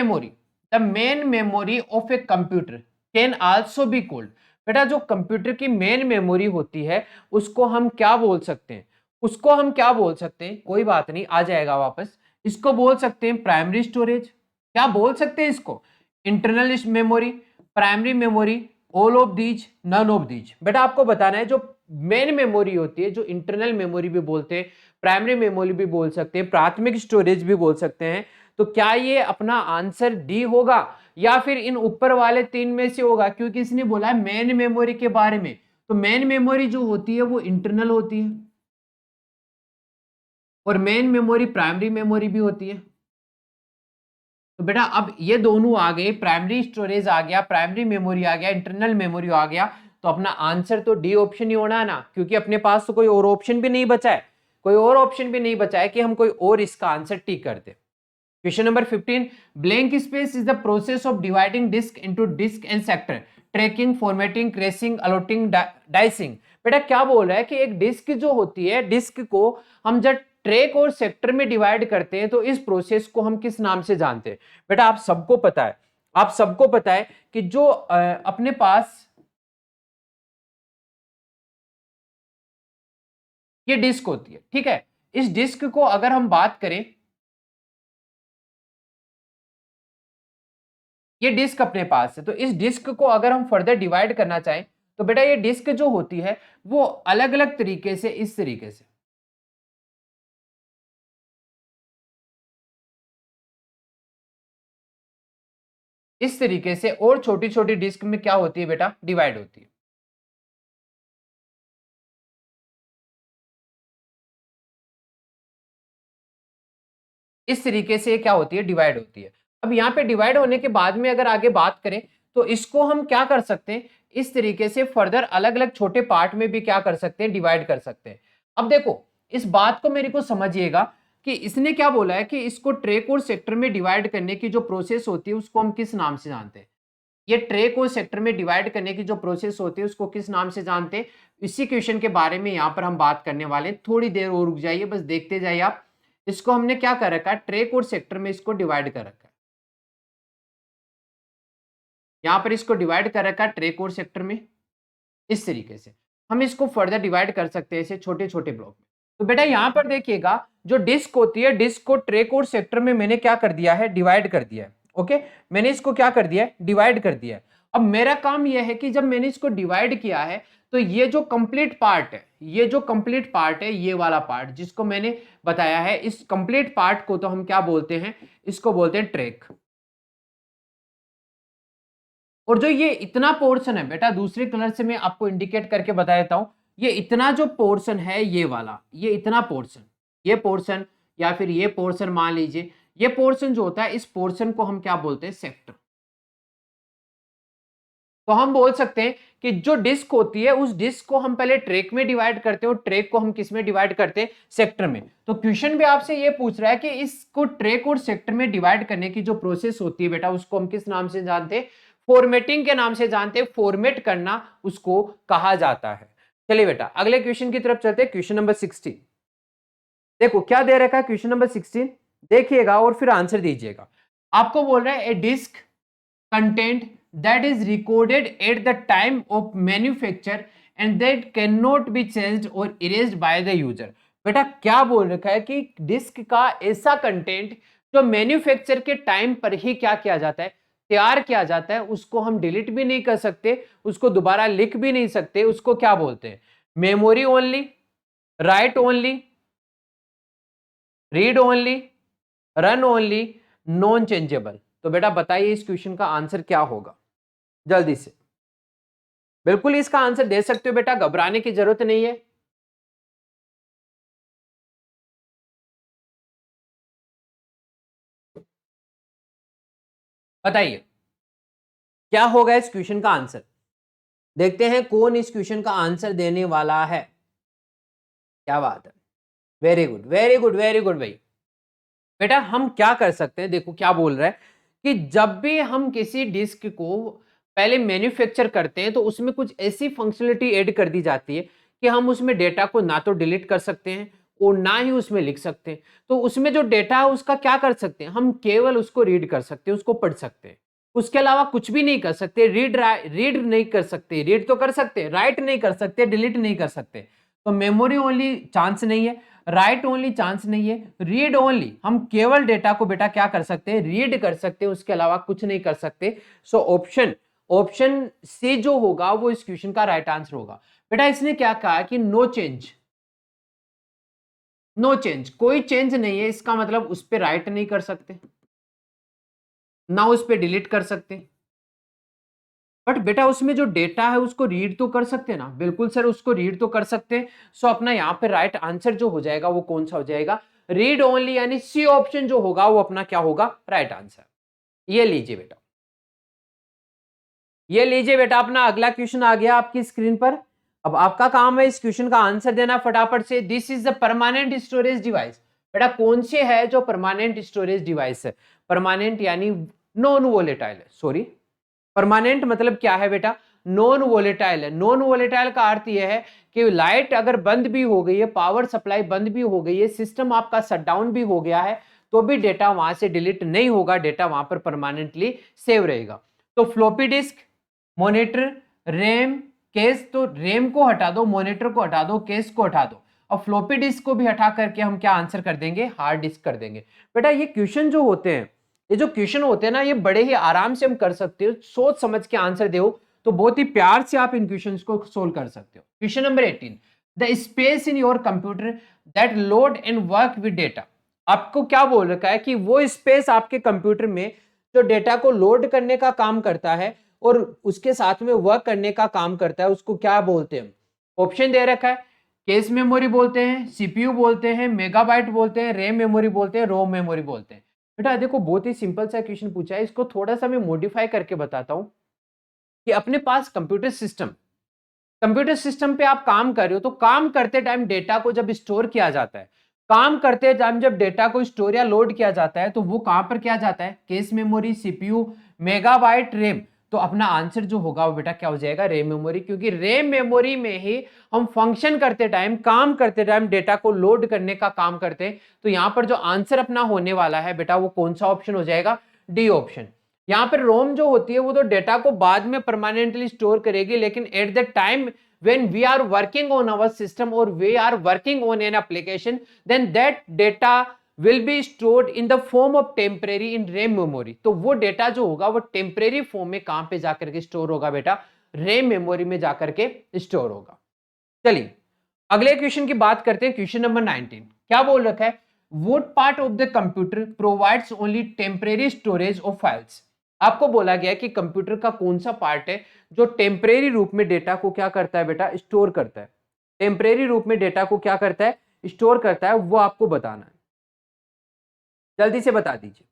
memory of a computer can also be called. बेटा जो कंप्यूटर की मेन मेमोरी होती है उसको हम क्या बोल सकते हैं? उसको हम क्या बोल सकते हैं? कोई बात नहीं, आ जाएगा वापस। इसको बोल सकते हैं प्राइमरी स्टोरेज। क्या बोल सकते हैं इसको? Internal memory, primary memory, all of these, none of these. बेटा आपको बताना है जो मेन मेमोरी होती है, जो इंटरनल मेमोरी भी बोलते हैं, प्राइमरी मेमोरी भी बोल सकते हैं, प्राथमिक स्टोरेज भी बोल सकते हैं। तो क्या ये अपना आंसर डी होगा या फिर इन ऊपर वाले तीन में से होगा? क्योंकि इसने बोला है मेन मेमोरी के बारे में, तो मेन मेमोरी जो होती है वो इंटरनल होती है, और मेन मेमोरी प्राइमरी मेमोरी भी होती है। तो बेटा अब ये दोनों आ गए, प्राइमरी स्टोरेज आ गया, प्राइमरी मेमोरी आ गया, इंटरनल मेमोरी आ गया, तो अपना आंसर तो डी ऑप्शन ही होना है ना, क्योंकि अपने पास तो कोई और ऑप्शन भी नहीं बचा है, कोई और ऑप्शन भी नहीं बचा है कि हम कोई और इसका आंसर टिक कर दे। Question number 15, blank space is the process of dividing disc into disc and sector, tracking, formatting, crashing, allotting, dicing. बेटा क्या बोल रहा है कि एक डिस्क जो होती है, डिस्क को हम जब ट्रैक और सेक्टर में डिवाइड करते हैं तो इस प्रोसेस को हम किस नाम से जानते हैं? बेटा आप सबको पता है, आप सबको पता है कि जो अपने पास ये डिस्क होती है, ठीक है, इस डिस्क को अगर हम बात करें, ये डिस्क अपने पास है, तो इस डिस्क को अगर हम फर्दर डिवाइड करना चाहें तो बेटा ये डिस्क जो होती है वो अलग अलग तरीके से, इस तरीके से, इस तरीके से, और छोटी छोटी डिस्क में क्या होती है बेटा, डिवाइड होती है। इस तरीके से क्या होती है, डिवाइड होती है। अब यहाँ पे डिवाइड होने के बाद में अगर आगे बात करें तो इसको हम क्या कर सकते हैं, इस तरीके से फर्दर अलग अलग छोटे पार्ट में भी क्या कर सकते हैं, डिवाइड कर सकते हैं। अब देखो इस बात को मेरे को समझिएगा कि इसने क्या बोला है कि इसको ट्रैक और सेक्टर में डिवाइड करने की जो प्रोसेस होती है उसको हम किस नाम से जानते हैं। ये ट्रैक और सेक्टर में डिवाइड करने की जो प्रोसेस होती है उसको किस नाम से जानते हैं, इसी क्वेश्चन के बारे में यहाँ पर हम बात करने वाले हैं। थोड़ी देर और रुक जाइए, बस देखते जाइए आप। इसको हमने क्या कर रखा है, ट्रैक और सेक्टर में इसको डिवाइड कर रखा है। यहाँ पर इसको डिवाइड कर रखा है ट्रैक और सेक्टर में। इस तरीके से हम इसको फर्दर डिवाइड कर सकते हैं ऐसे छोटे छोटे ब्लॉक में। तो बेटा यहाँ पर देखिएगा जो डिस्क होती है, डिस्क को ट्रैक और सेक्टर में मैंने क्या कर दिया है, डिवाइड कर दिया है। ओके, मैंने इसको क्या कर दिया है, डिवाइड कर दिया है। अब मेरा काम यह है कि जब मैंने इसको डिवाइड किया है तो ये जो कंप्लीट पार्ट है, ये जो कंप्लीट पार्ट है, ये वाला पार्ट जिसको मैंने बताया है, इस कंप्लीट पार्ट को तो हम क्या बोलते हैं, इसको बोलते हैं ट्रैक। और जो ये इतना पोर्शन है बेटा, दूसरे कलर से मैं आपको इंडिकेट करके बता देता हूं, ये इतना जो पोर्शन है, ये वाला, ये इतना पोर्शन, ये पोर्शन या फिर ये पोर्शन मान लीजिए, ये पोर्शन जो होता है, इस पोर्शन को हम क्या बोलते हैं, सेक्टर। तो हम बोल सकते हैं कि जो डिस्क होती है उस डिस्क को हम पहले ट्रैक में डिवाइड करते हैं और ट्रैक को हम किस में डिवाइड करते हैं, सेक्टर में। तो क्वेश्चन भी आपसे ये पूछ रहा है कि इसको ट्रैक और सेक्टर में डिवाइड करने की जो प्रोसेस होती है बेटा, उसको हम किस नाम से जानते हैं, फॉर्मेटिंग के नाम से जानते हैं। फॉर्मेट करना उसको कहा जाता है। चलिए बेटा अगले क्वेश्चन की तरफ चलते हैं, क्वेश्चन नंबर 16। देखो क्या दे रखा है क्वेश्चन नंबर 16, देखिएगा और फिर आंसर दीजिएगा। आपको बोल रहा है ए disc content that is recorded at the time of manufacture and that cannot be changed or erased by the user। बेटा क्या बोल रखा है कि डिस्क का ऐसा कंटेंट जो मैन्युफैक्चर के टाइम पर ही क्या किया जाता है, तैयार किया जाता है, उसको हम डिलीट भी नहीं कर सकते, उसको दोबारा लिख भी नहीं सकते, उसको क्या बोलते हैं, memory only, right only, read only, run only, non changeable. तो बेटा बताइए इस क्वेश्चन का आंसर क्या होगा, जल्दी से। बिल्कुल इसका आंसर दे सकते हो बेटा, घबराने की जरूरत नहीं है। बताइए क्या होगा इस क्वेश्चन का आंसर। देखते हैं कौन इस क्वेश्चन का आंसर देने वाला है। क्या बात है, very good very good very good भाई। बेटा हम क्या कर सकते हैं, देखो क्या बोल रहा है कि जब भी हम किसी डिस्क को पहले मैन्युफैक्चर करते हैं तो उसमें कुछ ऐसी फंक्शनलिटी ऐड कर दी जाती है कि हम उसमें डेटा को ना तो डिलीट कर सकते हैं और ना ही उसमें लिख सकते हैं। तो उसमें जो डेटा है उसका क्या कर सकते हैं, हम केवल उसको रीड कर सकते हैं, उसको पढ़ सकते हैं, उसके अलावा कुछ भी नहीं कर सकते। रीड नहीं कर सकते, रीड तो कर सकते, राइट नहीं कर सकते, डिलीट नहीं कर सकते। तो मेमोरी ओनली चांस नहीं है, राइट ओनली चांस नहीं है, रीड ओनली, हम केवल डेटा को बेटा क्या कर सकते हैं, रीड कर सकते हैं, उसके अलावा कुछ नहीं कर सकते। सो ऑप्शन सी जो होगा वो इस क्वेश्चन का राइट आंसर होगा। बेटा इसने क्या कहा कि नो चेंज, नो चेंज, कोई चेंज नहीं है, इसका मतलब उस पर राइट नहीं कर सकते, ना उस पर डिलीट कर सकते। बट बेटा उसमें जो डेटा है उसको रीड तो कर सकते हैं ना, बिल्कुल सर उसको रीड तो कर सकते हैं। सो अपना यहाँ पे राइट आंसर जो हो जाएगा वो कौन सा हो जाएगा, रीड ओनली, यानी सी ऑप्शन जो होगा वो अपना क्या होगा, राइट आंसर। ये लीजिए बेटा, ये लीजिए बेटा, अपना अगला क्वेश्चन आ गया आपकी स्क्रीन पर। अब आपका काम है इस क्वेश्चन का आंसर देना फटाफट से। This is the permanent storage device. बेटा कौन से है जो परमानेंट स्टोरेज डिवाइस है, परमानेंट यानी नॉन वोलेटाइल है, सॉरी परमानेंट मतलब क्या है बेटा, नॉन वोलेटाइल है। नॉन वोलेटाइल का अर्थ यह है कि लाइट अगर बंद भी हो गई है, पावर सप्लाई बंद भी हो गई है, सिस्टम आपका शटडाउन भी हो गया है, तो भी डेटा वहां से डिलीट नहीं होगा, डेटा वहां पर परमानेंटली सेव रहेगा। तो floppy disk, monitor, RAM, case, तो रैम को हटा दो, मॉनिटर को हटा दो, केस को हटा दो, और फ्लॉपी डिस्क को भी हटा करके हम क्या आंसर कर देंगे, हार्ड डिस्क कर देंगे। बेटा ये क्वेश्चन जो होते हैं, ये जो क्वेश्चन होते हैं ना, ये बड़े ही आराम से हम कर सकते हो, सोच समझ के आंसर दो तो बहुत ही प्यार से आप इन क्वेश्चंस को सोल्व कर सकते हो। Question number 18, the space in your computer that load and work with data. आपको क्या बोल रखा है कि वो स्पेस आपके कंप्यूटर में जो डेटा को लोड करने का काम करता है और उसके साथ में वर्क करने का काम करता है, उसको क्या बोलते हैं? ऑप्शन दे रखा है, केस मेमोरी बोलते हैं, सीपीयू बोलते हैं, मेगाबाइट बोलते हैं, रैम मेमोरी बोलते हैं, रोम मेमोरी बोलते हैं। बेटा देखो बहुत ही सिंपल सा क्वेश्चन पूछा है, इसको थोड़ा सा मैं मॉडिफाई करके बताता हूं कि अपने पास कंप्यूटर सिस्टम पे आप काम कर रहे हो, तो काम करते टाइम डेटा को जब स्टोर किया जाता है, काम करते टाइम जब डेटा को स्टोर या लोड किया जाता है, तो वो कहां पर किया जाता है? Case memory, CPU, megabyte, RAM. तो अपना आंसर जो होगा वो बेटा क्या हो जाएगा? रैम मेमोरी, क्योंकि रैम मेमोरी में ही हम फंक्शन करते टाइम, काम करते टाइम डेटा को लोड करने का काम करते हैं। तो यहां पर जो आंसर अपना होने वाला है बेटा, वो कौन सा ऑप्शन हो जाएगा? D option. यहां पर रोम जो होती है वो तो डेटा को बाद में परमानेंटली स्टोर करेगी, लेकिन at the time when we are working on our system or we are working on an application, then that data will be stored in the form of temporary in RAM memory। तो वो डेटा जो होगा वो टेम्परेरी फॉर्म में कहां पे जाकर के स्टोर होगा बेटा? रैम मेमोरी में जाकर के स्टोर होगा। चलिए अगले क्वेश्चन की बात करते हैं। क्वेश्चन नंबर 19 क्या बोल रखा है? What part of the computer provides only temporary storage of files? आपको बोला गया है कि कंप्यूटर का कौन सा पार्ट है जो टेम्परेरी रूप में डेटा को क्या करता है बेटा? स्टोर करता है। टेम्परेरी रूप में डेटा को क्या करता है? स्टोर करता है, वो आपको बताना है। जल्दी से बता दीजिए।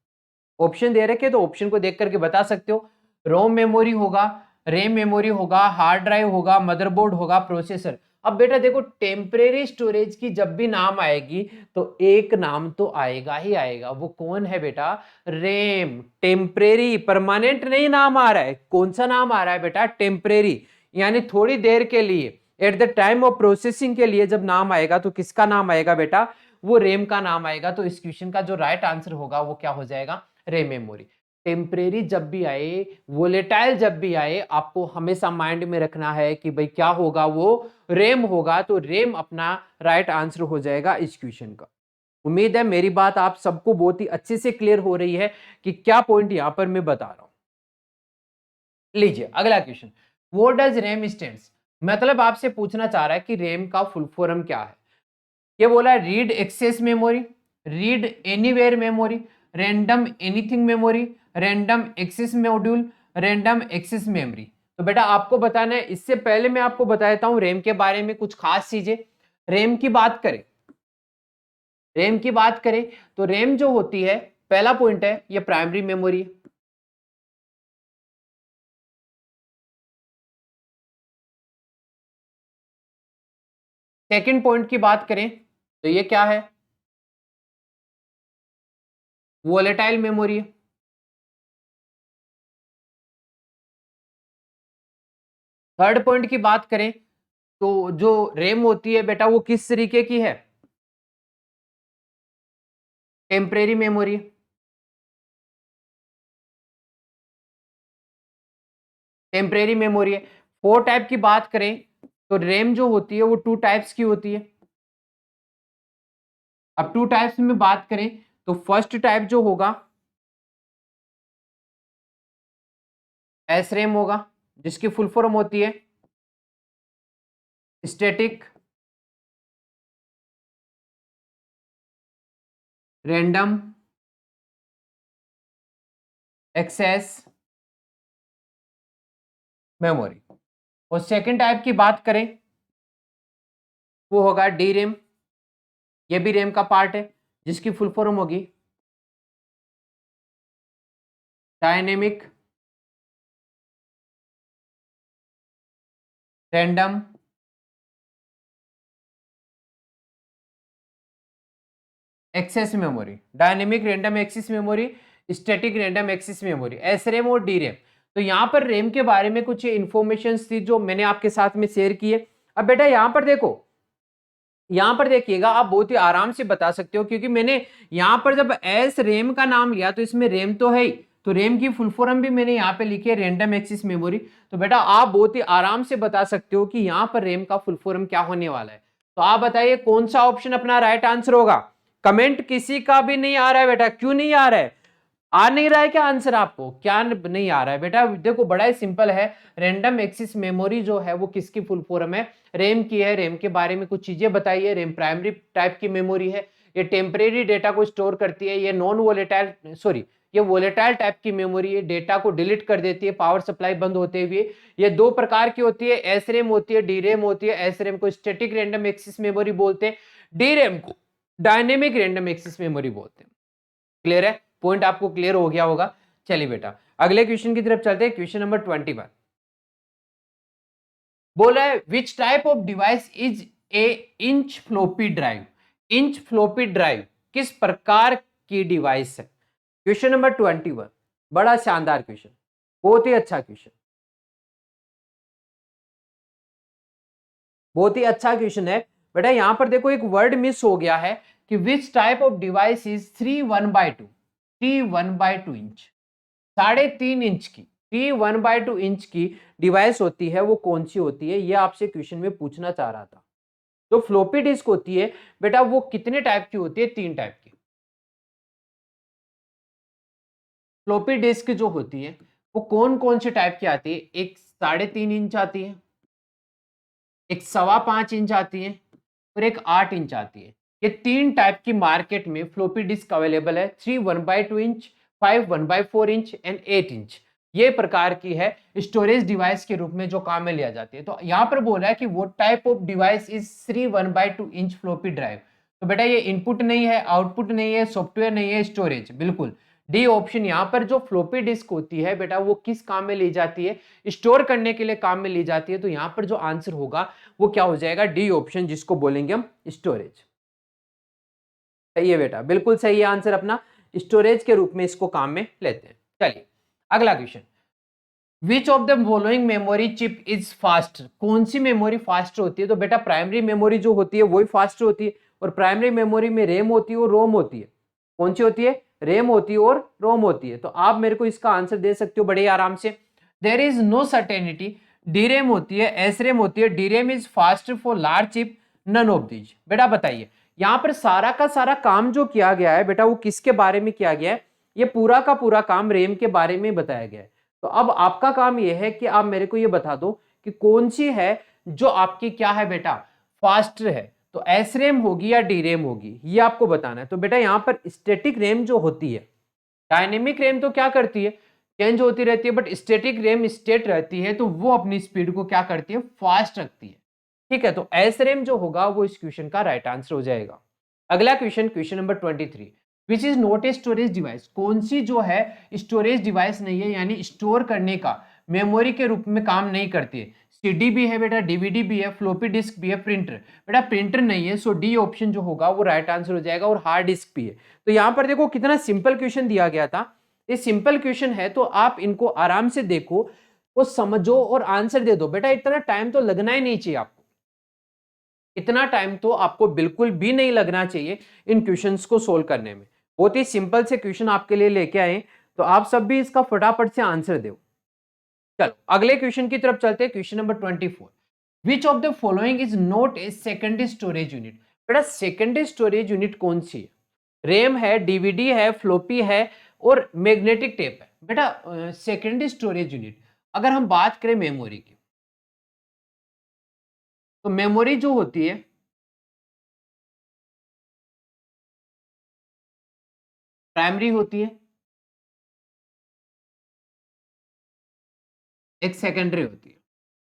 ऑप्शन दे रखे तो ऑप्शन को देख करके बता सकते हो। रोम मेमोरी होगा, रैम मेमोरी होगा, हार्ड ड्राइव होगा, मदरबोर्ड होगा, प्रोसेसर। अब बेटा देखो टेम्परेरी स्टोरेज की जब भी नाम आएगी तो एक नाम तो आएगा ही आएगा, वो कौन है बेटा? रैम। टेम्परेरी, परमानेंट नहीं नाम आ रहा है। कौन सा नाम आ रहा है बेटा? टेम्परेरी, यानी थोड़ी देर के लिए, at the time of processing के लिए जब नाम आएगा तो किसका नाम आएगा बेटा? वो रैम का नाम आएगा। तो इस क्वेश्चन का जो राइट आंसर होगा वो क्या हो जाएगा? RAM memory. टेम्परेरी जब भी आए, वोलेटाइल जब भी आए, आपको हमेशा माइंड में रखना है कि भाई क्या होगा? वो रैम होगा। तो रैम अपना राइट आंसर हो जाएगा इस क्वेश्चन का। उम्मीद है मेरी बात आप सबको बहुत ही अच्छे से क्लियर हो रही है कि क्या पॉइंट यहां पर मैं बता रहा हूं। लीजिए अगला question, what does RAM stands? मतलब आपसे पूछना चाह रहा है कि रैम का फुल फॉर्म क्या है। ये बोला है read access memory, read anywhere memory, random anything memory, random access module, random access memory. तो बेटा आपको बताना है। इससे पहले मैं आपको बता देता हूं रैम के बारे में कुछ खास चीजें। रैम की बात करें, रैम की बात करें तो रैम जो होती है, पहला पॉइंट है ये प्राइमरी मेमोरी। सेकंड पॉइंट की बात करें तो ये क्या है? Volatile memory. थर्ड पॉइंट की बात करें तो जो रैम होती है बेटा वो किस तरीके की है? Temporary memory. टेम्परेरी मेमोरी है। फोर टाइप की बात करें तो रैम जो होती है वो टू टाइप्स की होती है। अब टू टाइप्स में बात करें तो फर्स्ट टाइप जो होगा एस रैम होगा, जिसकी फुल फॉर्म होती है स्टैटिक रैंडम एक्सेस मेमोरी। और सेकंड टाइप की बात करें वो होगा डी रैम। ये भी रैम का पार्ट है, जिसकी फुल फॉर्म होगी dynamic random access memory. Dynamic random access memory, static random access memory, S RAM और डी रैम। तो यहां पर रैम के बारे में कुछ इंफॉर्मेशन थी जो मैंने आपके साथ में शेयर की है। अब बेटा यहां पर देखो, यहां पर देखिएगा, आप बहुत ही आराम से बता सकते हो, क्योंकि मैंने यहां पर जब एस रैम का नाम लिया तो इसमें रैम तो है ही, तो रैम की फुल फॉर्म भी मैंने यहाँ पे लिखी है रैंडम एक्सेस मेमोरी। तो बेटा आप बहुत ही आराम से बता सकते हो कि यहाँ पर रैम का फुल फॉर्म क्या होने वाला है। तो आप बताइए कौन सा ऑप्शन अपना राइट आंसर होगा? कमेंट किसी का भी नहीं आ रहा है बेटा, क्यों नहीं आ रहा है? आ नहीं रहा है क्या आंसर? आपको क्या नहीं आ रहा है बेटा? देखो बड़ा ही सिंपल है। रैंडम एक्सेस मेमोरी जो है वो किसकी फुल फॉर्म है? रैम की है। रैम के बारे में कुछ चीजें बताइए। रैम प्राइमरी टाइप की मेमोरी है, ये टेम्परेरी डेटा को स्टोर करती है, ये नॉन वोलेटाइल, सॉरी, ये वोलेटाइल टाइप की मेमोरी है, डेटा को डिलीट कर देती है पावर सप्लाई बंद होते हुए। ये दो प्रकार की होती है, एसरेम होती है, डीरेम होती है। एसरेम को स्टैटिक रैंडम एक्सेस मेमोरी बोलते हैं, डीरेम को डायनेमिक रैंडम एक्सेस मेमोरी बोलते हैं। क्लियर है? पॉइंट आपको क्लियर हो गया होगा। चलिए बेटा अगले क्वेश्चन की तरफ चलते हैं। क्वेश्चन नंबर 21 बोला है which type of device is a inch floppy drive. Inch floppy drive किस प्रकार की डिवाइस है? क्वेश्चन नंबर 21 बड़ा शानदार क्वेश्चन, बहुत ही अच्छा क्वेश्चन, बहुत ही अच्छा क्वेश्चन है बेटा। यहां पर देखो एक वर्ड मिस हो गया है कि which type of device is 3 1/2 inch, 3.5 inch की 3 1/2 इंच की डिवाइस होती है, वो कौन सी होती है? ये आपसे क्वेश्चन में पूछना चाह रहा था। जो फ्लोपी डिस्क होती है बेटा वो कितने टाइप की होती है? 3 टाइप की। फ्लोपी डिस्क जो होती है वो कौन कौन से टाइप की आती है? एक 3.5 इंच आती है, एक 5.25 इंच आती है और एक 8 इंच आती है। ये 3 टाइप की मार्केट में फ्लोपी डिस्क अवेलेबल है। 3 1/2 इंच, 5 1/4 इंच एंड 8 इंच। ये प्रकार की है स्टोरेज डिवाइस के रूप में जो काम में लिया जाती है। तो यहां पर बोला है कि वो type of device is 3 1/2 inch floppy drive. तो बेटा ये इनपुट नहीं है, आउटपुट नहीं है, सॉफ्टवेयर नहीं है, स्टोरेज। बिल्कुल डी ऑप्शन। यहां पर जो फ्लोपी डिस्क होती है बेटा वो किस काम में ली जाती है? स्टोर करने के लिए काम में ली जाती है। तो यहां पर जो आंसर होगा वो क्या हो जाएगा? डी ऑप्शन, जिसको बोलेंगे हम स्टोरेज। सही है बेटा, बिल्कुल सही है आंसर अपना। स्टोरेज के रूप में इसको काम में लेते हैं। चलिए अगला question, which of the following memory chip is fast. कौन सी मेमोरी फास्ट होती है? तो बेटा प्राइमरी मेमोरी जो होती है वही फास्ट होती है, और प्राइमरी मेमोरी में रैम होती है और रोम होती है। कौन सी होती है? रैम होती है और रोम होती है। तो आप मेरे को इसका आंसर दे सकते हो बड़े आराम से। There is no certainty. DRAM होती है, एसरेम होती है। DRAM is fast for large chip, none of these. बेटा बताइए यहां पर सारा का सारा काम जो किया गया है बेटा वो किसके बारे में किया गया है? ये पूरा का पूरा काम रैम के बारे में बताया गया है। तो अब आपका काम यह है कि आप मेरे को ये बता दो कि कौन सी है जो आपकी क्या है बेटा, फास्ट है। तो एस रैम होगी या डी रैम होगी, ये आपको बताना है। तो बेटा यहां पर स्टैटिक रैम जो होती है, डायनेमिक रैम तो क्या करती है, चेंज होती रहती है, बट स्टैटिक रैम स्टेट रहती है, तो वो अपनी स्पीड को क्या करती है, फास्ट रखती है। ठीक है, तो एस रैम जो होगा वो इस क्वेश्चन का राइट आंसर हो जाएगा। अगला question, question number 23, which is not a storage device. कौन सी जो है स्टोरेज डिवाइस नहीं है, यानी स्टोर करने का मेमोरी के रूप में काम नहीं करती है। सीडी भी है बेटा, डीवीडी भी है, फ्लोपी डिस्क भी है, प्रिंटर। बेटा प्रिंटर नहीं है, सो डी ऑप्शन जो होगा वो राइट आंसर हो जाएगा। और हार्ड डिस्क भी है। तो यहां पर देखो कितना सिंपल क्वेश्चन दिया गया था। ये सिंपल क्वेश्चन है तो आप इनको आराम से देखो, वो समझो और आंसर दे दो। बेटा इतना टाइम तो लगना ही नहीं चाहिए आपको, इतना टाइम तो आपको बिल्कुल भी नहीं लगना चाहिए इन क्वेश्चंस को सोल्व करने में। बहुत ही सिंपल से क्वेश्चन आपके लिए लेके आए, तो आप सब भी इसका फटाफट से आंसर दो। चलो अगले क्वेश्चन की तरफ चलते हैं। Question number 24, which of the following is not a secondary storage unit. बेटा सेकेंडरी स्टोरेज यूनिट कौन सी है? रैम है, डीवीडी है, फ्लोपी है और मैग्नेटिक टेप है। बेटा सेकेंडरी स्टोरेज यूनिट, अगर हम बात करें मेमोरी की, तो मेमोरी जो होती है प्राइमरी होती है, एक सेकेंडरी होती है।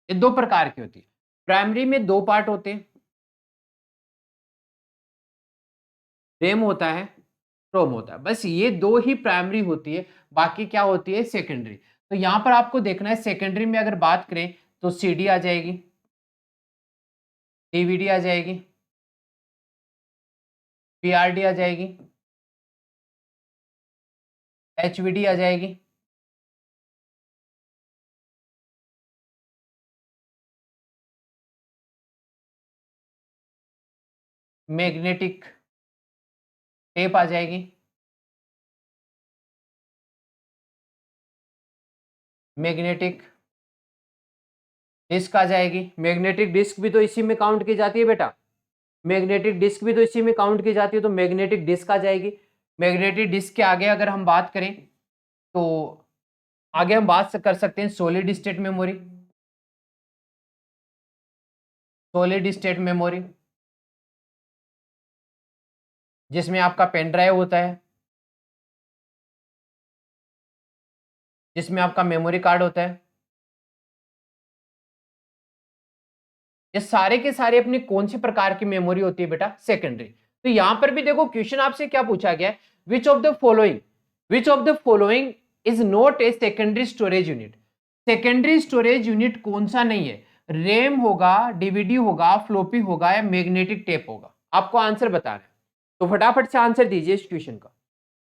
ये दो प्रकार की होती है। प्राइमरी में दो पार्ट होते हैं, रैम होता है, रोम होता है, बस ये दो ही प्राइमरी होती है। बाकी क्या होती है, सेकेंडरी। तो यहां पर आपको देखना है सेकेंडरी में अगर बात करें तो सीडी आ जाएगी, डीवीडी आ जाएगी, पीआरडी आ जाएगी, एचवीडी आ जाएगी। मैग्नेटिक टेप आ जाएगी, मैग्नेटिक डिस्क आ जाएगी। मैग्नेटिक डिस्क भी तो इसी में काउंट की जाती है बेटा, मैग्नेटिक डिस्क भी तो इसी में काउंट की जाती है, तो मैग्नेटिक डिस्क आ जाएगी। मैग्नेटिक डिस्क के आगे अगर हम बात करें तो आगे हम बात कर सकते हैं solid state memory, solid state memory जिसमें आपका पेन ड्राइव होता है, जिसमें आपका मेमोरी कार्ड होता है। ये सारे के सारे अपनी कौन सी प्रकार की मेमोरी होती है बेटा? सेकेंडरी। तो यहां पर भी देखो क्वेश्चन आपसे क्या पूछा गया है, which of the following, which of the following is not a secondary storage unit. Secondary storage unit कौन सा नहीं है? रैम होगा, डीवीडी होगा, फ्लोपी होगा या मैग्नेटिक टेप होगा? आपको आंसर बताना है, तो फटाफट से आंसर दीजिए इस क्वेश्चन का।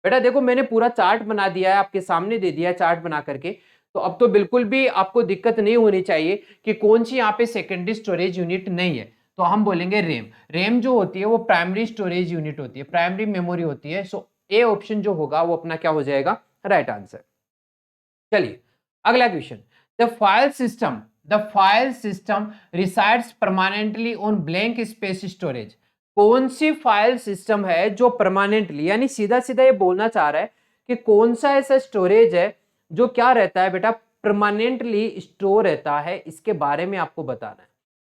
बेटा देखो मैंने पूरा चार्ट बना दिया है, आपके सामने दे दिया है चार्ट बना करके, तो अब तो बिल्कुल भी आपको दिक्कत नहीं होनी चाहिए कि कौन सी यहाँ पे सेकेंडरी स्टोरेज यूनिट नहीं है। तो हम बोलेंगे रैम। रैम जो होती है वो प्राइमरी स्टोरेज यूनिट होती है, प्राइमरी मेमोरी होती है। सो ए ऑप्शन जो होगा वो अपना क्या हो जाएगा? Right answer. चलिए अगला question. The file system, the file system resides permanently on blank space storage. कौन सी फाइल सिस्टम है जो परमानेंटली, यानी सीधा सीधा ये बोलना चाह रहा है कि कौन सा ऐसा स्टोरेज है जो क्या रहता है बेटा? परमानेंटली स्टोर रहता है, इसके बारे में आपको बताना है।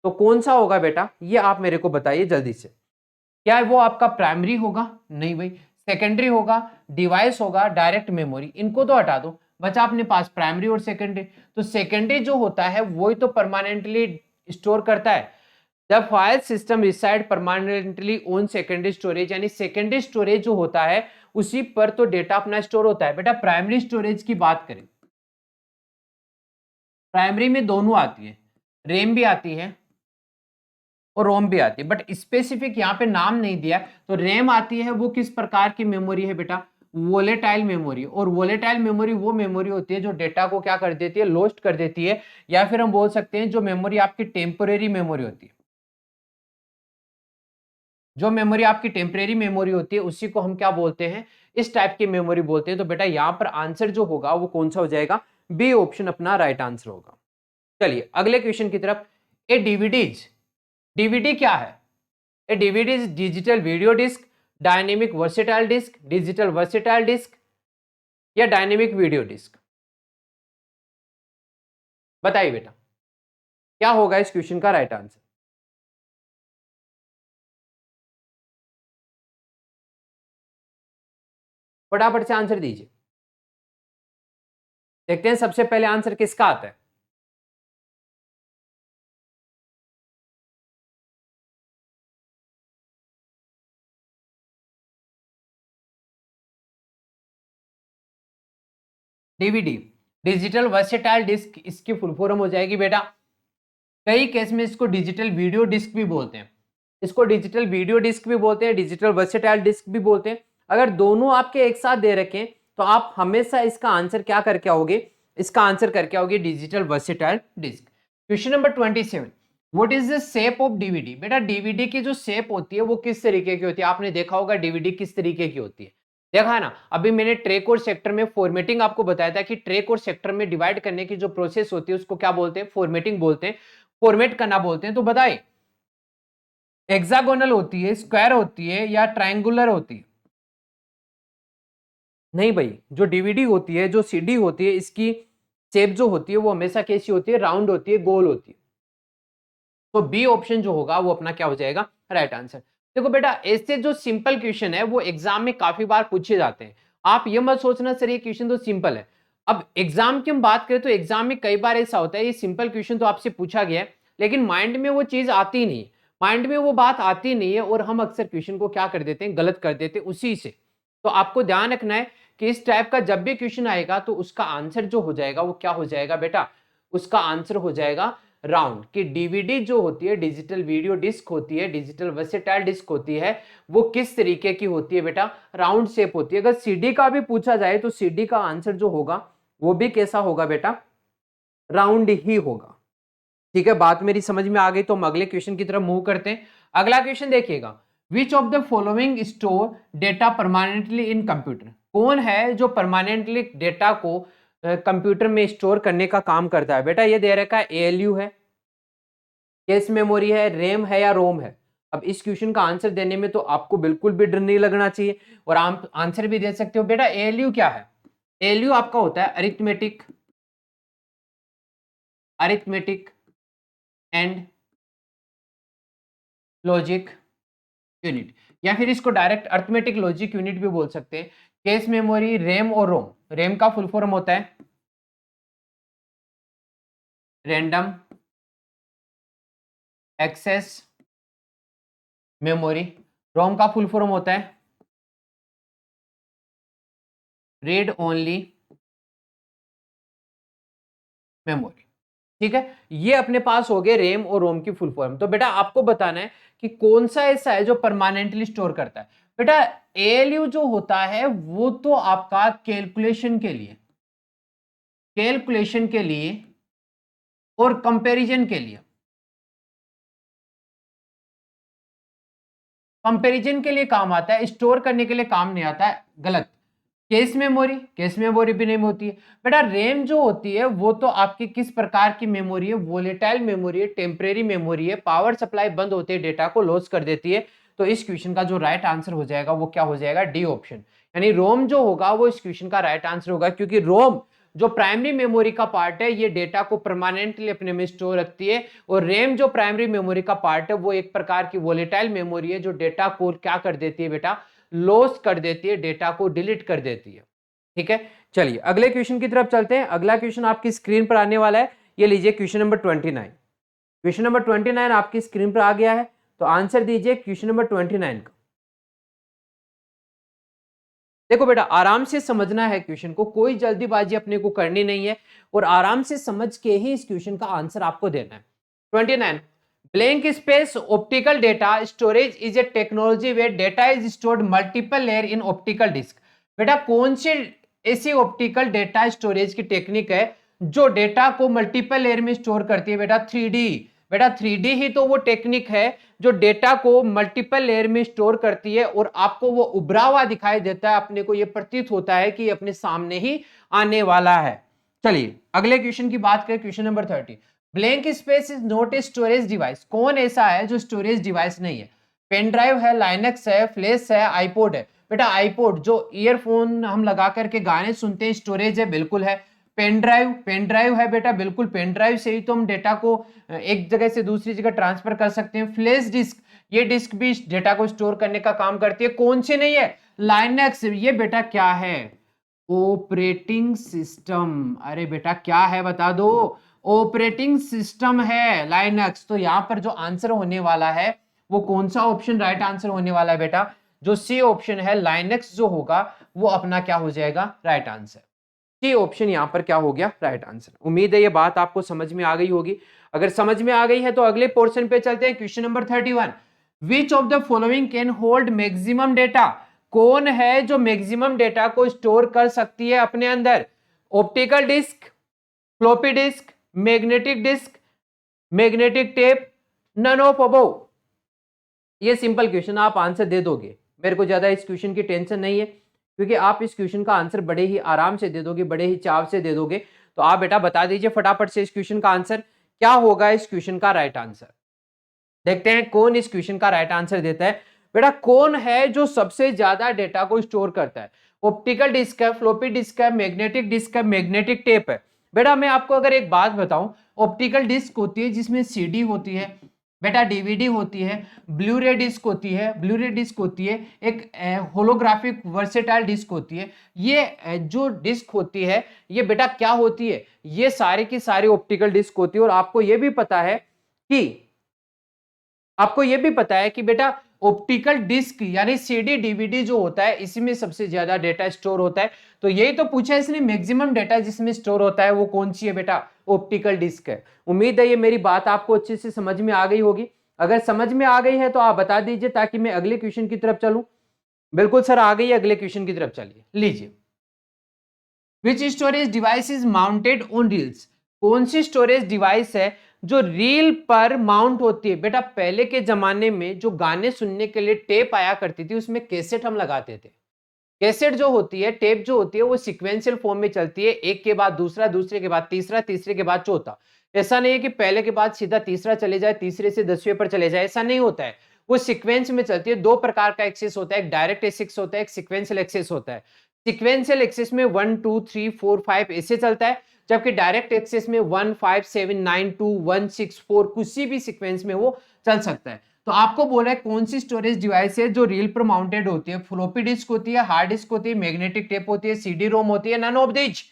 तो कौन सा होगा बेटा? ये आप मेरे को बताइए जल्दी से। क्या वो आपका प्राइमरी होगा? नहीं भाई। सेकेंडरी होगा, डिवाइस होगा, डायरेक्ट मेमोरी? इनको तो हटा दो, बचा अपने पास प्राइमरी और सेकेंडरी। तो सेकेंडरी जो होता है वही तो परमानेंटली स्टोर करता है। The file system reside permanently on secondary storage, यानी सेकेंडरी स्टोरेज जो होता है उसी पर तो डेटा अपना स्टोर होता है। बेटा प्राइमरी स्टोरेज की बात करें, प्राइमरी में दोनों आती है, रैम भी आती है और रोम भी आती है, बट स्पेसिफिक यहाँ पे नाम नहीं दिया। तो रैम आती है, वो किस प्रकार की मेमोरी है बेटा? Volatile memory. और वोलेटाइल मेमोरी वो मेमोरी होती है जो डेटा को क्या कर देती है? लोस्ट कर देती है। या फिर हम बोल सकते हैं जो मेमोरी आपकी टेम्पोरेरी मेमोरी होती है, जो मेमोरी आपकी टेम्परेरी मेमोरी होती है उसी को हम क्या बोलते हैं? इस टाइप की मेमोरी बोलते हैं। तो बेटा यहाँ पर आंसर जो होगा वो कौन सा हो जाएगा? बी ऑप्शन अपना राइट आंसर होगा। चलिए अगले क्वेश्चन की तरफ। ए डीवीडीज, डीवीडी क्या है? A DVD is digital video disc, dynamic versatile disc, digital versatile disc या डायनेमिक वीडियो डिस्क? बताइए बेटा क्या होगा इस क्वेश्चन का राइट आंसर? फटाफट से आंसर दीजिए। देखते हैं सबसे पहले आंसर किसका आता है। डीवीडी, डिजिटल वर्सेटाइल डिस्क, इसकी फुल फॉर्म हो जाएगी बेटा। कई केस में इसको डिजिटल वीडियो डिस्क भी बोलते हैं, इसको डिजिटल वीडियो डिस्क भी बोलते हैं, डिजिटल वर्सेटाइल डिस्क भी बोलते हैं। अगर दोनों आपके एक साथ दे रखें तो आप हमेशा इसका आंसर क्या करके आओगे? इसका आंसर करके आओगे digital versatile disk. Question number 27, what is the shape of DVD? बेटा डीवीडी की जो शेप होती है वो किस तरीके की होती है? आपने देखा होगा डीवीडी किस तरीके की होती है, देखा है ना। अभी मैंने ट्रैक और सेक्टर में फॉर्मेटिंग आपको बताया था कि ट्रैक और सेक्टर में डिवाइड करने की जो प्रोसेस होती है उसको क्या बोलते हैं? फॉर्मेटिंग बोलते हैं, फॉर्मेट करना बोलते हैं। तो बताइए हेक्सागोनल होती है, स्क्वायर होती है या ट्रायंगुलर होती है? नहीं भाई, जो डीवीडी होती है, जो सीडी होती है, इसकी शेप जो होती है वो हमेशा कैसी होती है? राउंड होती है, गोल होती है। तो बी ऑप्शन जो होगा वो अपना क्या हो जाएगा? Right answer. देखो बेटा ऐसे जो सिंपल क्वेश्चन है वो एग्जाम में काफी बार पूछे जाते हैं। आप ये मत सोचना सर ये क्वेश्चन तो सिंपल है। अब एग्जाम की हम बात करें तो एग्जाम में कई बार ऐसा होता है ये सिंपल क्वेश्चन तो आपसे पूछा गया है लेकिन माइंड में वो चीज आती नहीं, माइंड में वो बात आती नहीं है और हम अक्सर क्वेश्चन को क्या कर देते हैं? गलत कर देते हैं उसी से। तो आपको ध्यान रखना है कि इस टाइप का जब भी क्वेश्चन आएगा तो उसका आंसर जो हो जाएगा वो क्या हो जाएगा बेटा? उसका आंसर हो जाएगा राउंड। कि डीवीडी जो होती है, डिजिटल वीडियो डिस्क होती है, डिजिटल वर्सेटाइल डिस्क होती है, वो किस तरीके की होती है बेटा? राउंड शेप होती है। अगर सीडी का भी पूछा जाए तो सीडी का आंसर जो होगा वो भी कैसा होगा बेटा? राउंड ही होगा। ठीक है, बात मेरी समझ में आ गई। तो हम अगले क्वेश्चन की तरफ मूव करते हैं। अगला क्वेश्चन देखिएगा, विच of the following store data permanently in computer? कौन है जो परमानेंटली डेटा को कंप्यूटर में स्टोर करने का काम करता है? बेटा ये दे रखा है एएलयू है, कैश मेमोरी है, रैम है या रोम है? अब इस क्वेश्चन का आंसर देने में तो आपको बिल्कुल भी डर नहीं लगना चाहिए और आप आंसर भी दे सकते हो। बेटा एएलयू क्या है? एएलयू आपका होता है arithmetic, arithmetic and logic unit, या फिर इसको डायरेक्ट अरिथमेटिक लॉजिक यूनिट भी बोल सकते हैं। कैश मेमोरी, रैम और रोम, रैम का फुल फॉर्म होता है रैंडम एक्सेस मेमोरी। रोम का फुल फॉर्म होता है रीड ओनली मेमोरी। ठीक है, ये अपने पास हो गए रैम और रोम की फुल फॉर्म। तो बेटा आपको बताना है कि कौन सा ऐसा है जो परमानेंटली स्टोर करता है। बेटा एएलयू जो होता है वो तो आपका कैलकुलेशन के लिए और कंपैरिजन के लिए, कंपैरिजन के लिए काम आता है, स्टोर करने के लिए काम नहीं आता है। गलत। केस मेमोरी भी नहीं होती है बेटा। रैम जो होती है वो तो आपकी किस प्रकार की मेमोरी है, वोलेटाइल मेमोरी है, टेम्परेरी मेमोरी है, पावर सप्लाई बंद होते ही डेटा को लॉस कर देती है। तो इस क्वेश्चन का जो राइट आंसर हो जाएगा वो क्या हो जाएगा, डी ऑप्शन। यानी रोम जो होगा वो इस क्वेश्चन का राइट आंसर होगा, क्योंकि रोम जो प्राइमरी मेमोरी का पार्ट है ये डेटा को परमानेंटली अपने में स्टोर रखती है, और रैम जो प्राइमरी मेमोरी का पार्ट है वो एक प्रकार की वोलेटाइल मेमोरी है जो डेटा को क्या कर देती है बेटा, लॉस कर देती है, डेटा को डिलीट कर देती है। ठीक है, चलिए अगले क्वेश्चन की तरफ चलते हैं। अगला क्वेश्चन आपकी स्क्रीन पर आने वाला है, ये लीजिए क्वेश्चन नंबर 29। क्वेश्चन नंबर 29 आपकी स्क्रीन पर आ गया है, तो आंसर दीजिए क्वेश्चन नंबर 29 का। देखो बेटा आराम से समझना है क्वेश्चन को, कोई जल्दीबाजी अपने को करनी नहीं है, और आराम से समझ के ही इस क्वेश्चन का आंसर आपको देना है। 29, blank space optical data storage is a technology where data is stored multiple layer in optical disk. बेटा कौन सी ऐसी ऑप्टिकल डेटा स्टोरेज की टेक्निक है जो डेटा को मल्टीपल लेयर में स्टोर करती है, बेटा 3D। बेटा 3D ही तो वो टेक्निक है जो डेटा को मल्टीपल लेयर में स्टोर करती है, और आपको वो उभरा हुआ दिखाई देता है, अपने को ये प्रतीत होता है कि अपने सामने ही आने वाला है। चलिए अगले क्वेश्चन की बात करें, question number 30, blank space is not a storage device. कौन ऐसा है जो स्टोरेज डिवाइस नहीं है? पेन ड्राइव है, लाइनक्स है, फ्लैश है, आईपॉड है। बेटा आईपॉड जो ईयरफोन हम लगा करके गाने सुनते हैं, स्टोरेज है, बिल्कुल है। पेन ड्राइव है बेटा, बिल्कुल पेन ड्राइव से ही तो हम डेटा को एक जगह से दूसरी जगह ट्रांसफर कर सकते हैं। फ्लैश डिस्क, ये डिस्क भी डेटा को स्टोर करने का काम करती है। कौन सी नहीं है? लाइनक्स। ये बेटा क्या है? Operating system. अरे बेटा क्या है बता दो? ऑपरेटिंग सिस्टम है लाइनक्स। तो यहां पर जो आंसर होने वाला है वो कौन सा ऑप्शन राइट आंसर होने वाला है बेटा? जो सी ऑप्शन है लाइनक्स जो होगा वो अपना क्या हो जाएगा, राइट आंसर। सी ऑप्शन यहां पर क्या हो गया, राइट आंसर। उम्मीद है ये बात आपको समझ में आ गई होगी। अगर समझ में आ गई है तो अगले पोर्शन पे चलते हैं, question number 31, which of the following can hold maximum data. कौन है जो मैक्सिमम डेटा को स्टोर कर सकती है अपने अंदर? Optical disk, floppy disk, magnetic disk, magnetic tape, none of above. ये सिंपल क्वेश्चन, आप आंसर दे दोगे, मेरे को ज्यादा इस क्वेश्चन की टेंशन नहीं है, क्योंकि आप इस क्वेश्चन का आंसर बड़े ही आराम से दे दोगे, बड़े ही चाव से दे दोगे। तो आप बेटा बता दीजिए फटाफट से इस क्वेश्चन का आंसर क्या होगा, इस क्वेश्चन का राइट आंसर। देखते हैं कौन इस क्वेश्चन का राइट आंसर देता है। बेटा कौन है जो सबसे ज्यादा डेटा को स्टोर करता है? ऑप्टिकल डिस्क है, फ्लॉपी डिस्क है, मैग्नेटिक डिस्क है, मैग्नेटिक टेप है। बेटा मैं आपको अगर एक बात बताऊं, ऑप्टिकल डिस्क होती है जिसमें सीडी होती है, बेटा डीवीडी होती है, ब्लू-रे डिस्क होती है, ब्लू-रे डिस्क होती है, एक होलोग्राफिक वर्सेटाइल डिस्क होती है। ये जो डिस्क होती है ये बेटा क्या होती है? ये सारी की सारी ऑप्टिकल डिस्क होती है। और आपको ये भी पता है कि बेटा ऑप्टिकल डिस्क यानी सीडी डीवीडी जो होता है इसी में सबसे ज्यादा डेटा स्टोर होता है। तो यही तो पूछा इसने, मैक्सिमम डेटा जिसमें स्टोर होता है वो कौन सी है बेटा? ऑप्टिकल डिस्क है। उम्मीद है ये मेरी बात आपको अच्छे से समझ में आ गई होगी। अगर समझ में आ गई है तो आप बता दीजिए ताकि मैं अगले क्वेश्चन की तरफ चलूं। बिल्कुल सर आ गई है, अगले क्वेश्चन की तरफ चलिए। लीजिए, which storage device is mounted on reels. कौन सी स्टोरेज डिवाइस है जो रील पर माउंट होती है? बेटा पहले के जमाने में जो गाने सुनने के लिए टेप आया करती थी उसमें कैसेट हम लगाते थे। कैसेट जो होती है, टेप जो होती है वो सिक्वेंशियल फॉर्म में चलती है, एक के बाद दूसरा, दूसरे के बाद तीसरा, तीसरे के बाद चौथा। ऐसा नहीं है कि पहले के बाद सीधा तीसरा चले जाए, तीसरे से 10वें पर चले जाए, ऐसा नहीं होता है। वो सिक्वेंस में चलती है। दो प्रकार का एक्सेस होता है, एक डायरेक्ट एक्सेस होता है, एक सिक्वेंशियल एक्सेस होता है। सिक्वेंशियल एक्सेस में 1 2 3 4 5 ऐसे चलता है, जबकि डायरेक्ट एक्सेस में 1 5 7 9 2 1 6 4 किसी भी सीक्वेंस में वो चल सकता है। तो आपको बोला है कौन सी स्टोरेज डिवाइस है जो रील पर माउंटेड होती है? फ्लॉपी डिस्क होती है, हार्ड डिस्क होती है, मैग्नेटिक टेप होती है, सीडी रोम होती है, नन ऑफ दिस।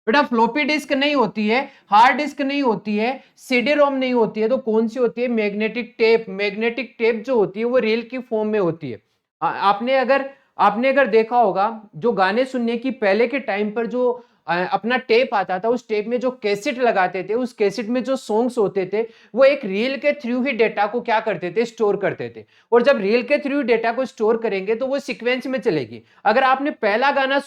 बेटा फ्लॉपी डिस्क नहीं होती है, हार्ड डिस्क नहीं होती है, सीडी रोम नहीं होती है, तो कौन सी होती है? Magnetic tape. मैग्नेटिक टेप जो होती है वो रील की फॉर्म में होती है। आपने अगर देखा होगा, जो गाने सुनने की पहले के टाइम पर जो अपना टेप आता था, उस टेप में जो कैसेट लगाते थे, उस कैसेट में जो सॉन्ग्स होते थे वो एक रील के थ्रू ही डेटा को क्या करते थे? स्टोर करते थे। और जब रील के थ्रू डेटा को स्टोर करेंगे तो वो सीक्वेंस में चलेगी। अगर आपने पहला गाना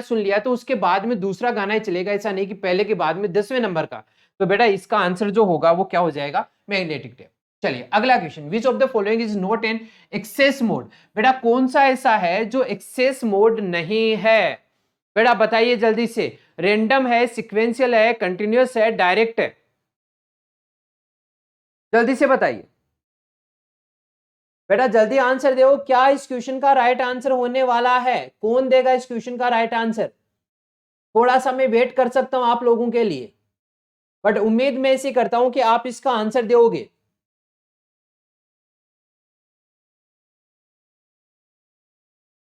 सुन लिया तो उसके बाद में दूसरा गाना ही चलेगा, ऐसा नहीं कि पहले के बाद में 10वें नंबर का। तो बेटा इसका आंसर जो होगा वो क्या हो जाएगा? Magnetic tape. चलिए अगला question, which of the following is not in excess mode? बेटा कौन सा ऐसा है जो एक्सेस मोड नहीं है? बेटा बताइए जल्दी से। रेंडम है, सिक्वेंशियल है, कंटिन्यूअस है, डायरेक्ट है? जल्दी से बताइए बेटा, जल्दी आंसर दो। क्या इस क्वेश्चन का राइट आंसर होने वाला है? कौन देगा इस क्वेश्चन का राइट आंसर? थोड़ा सा मैं वेट कर सकता हूं आप लोगों के लिए, बट उम्मीद मैं ऐसी करता हूं कि आप इसका आंसर दोगे।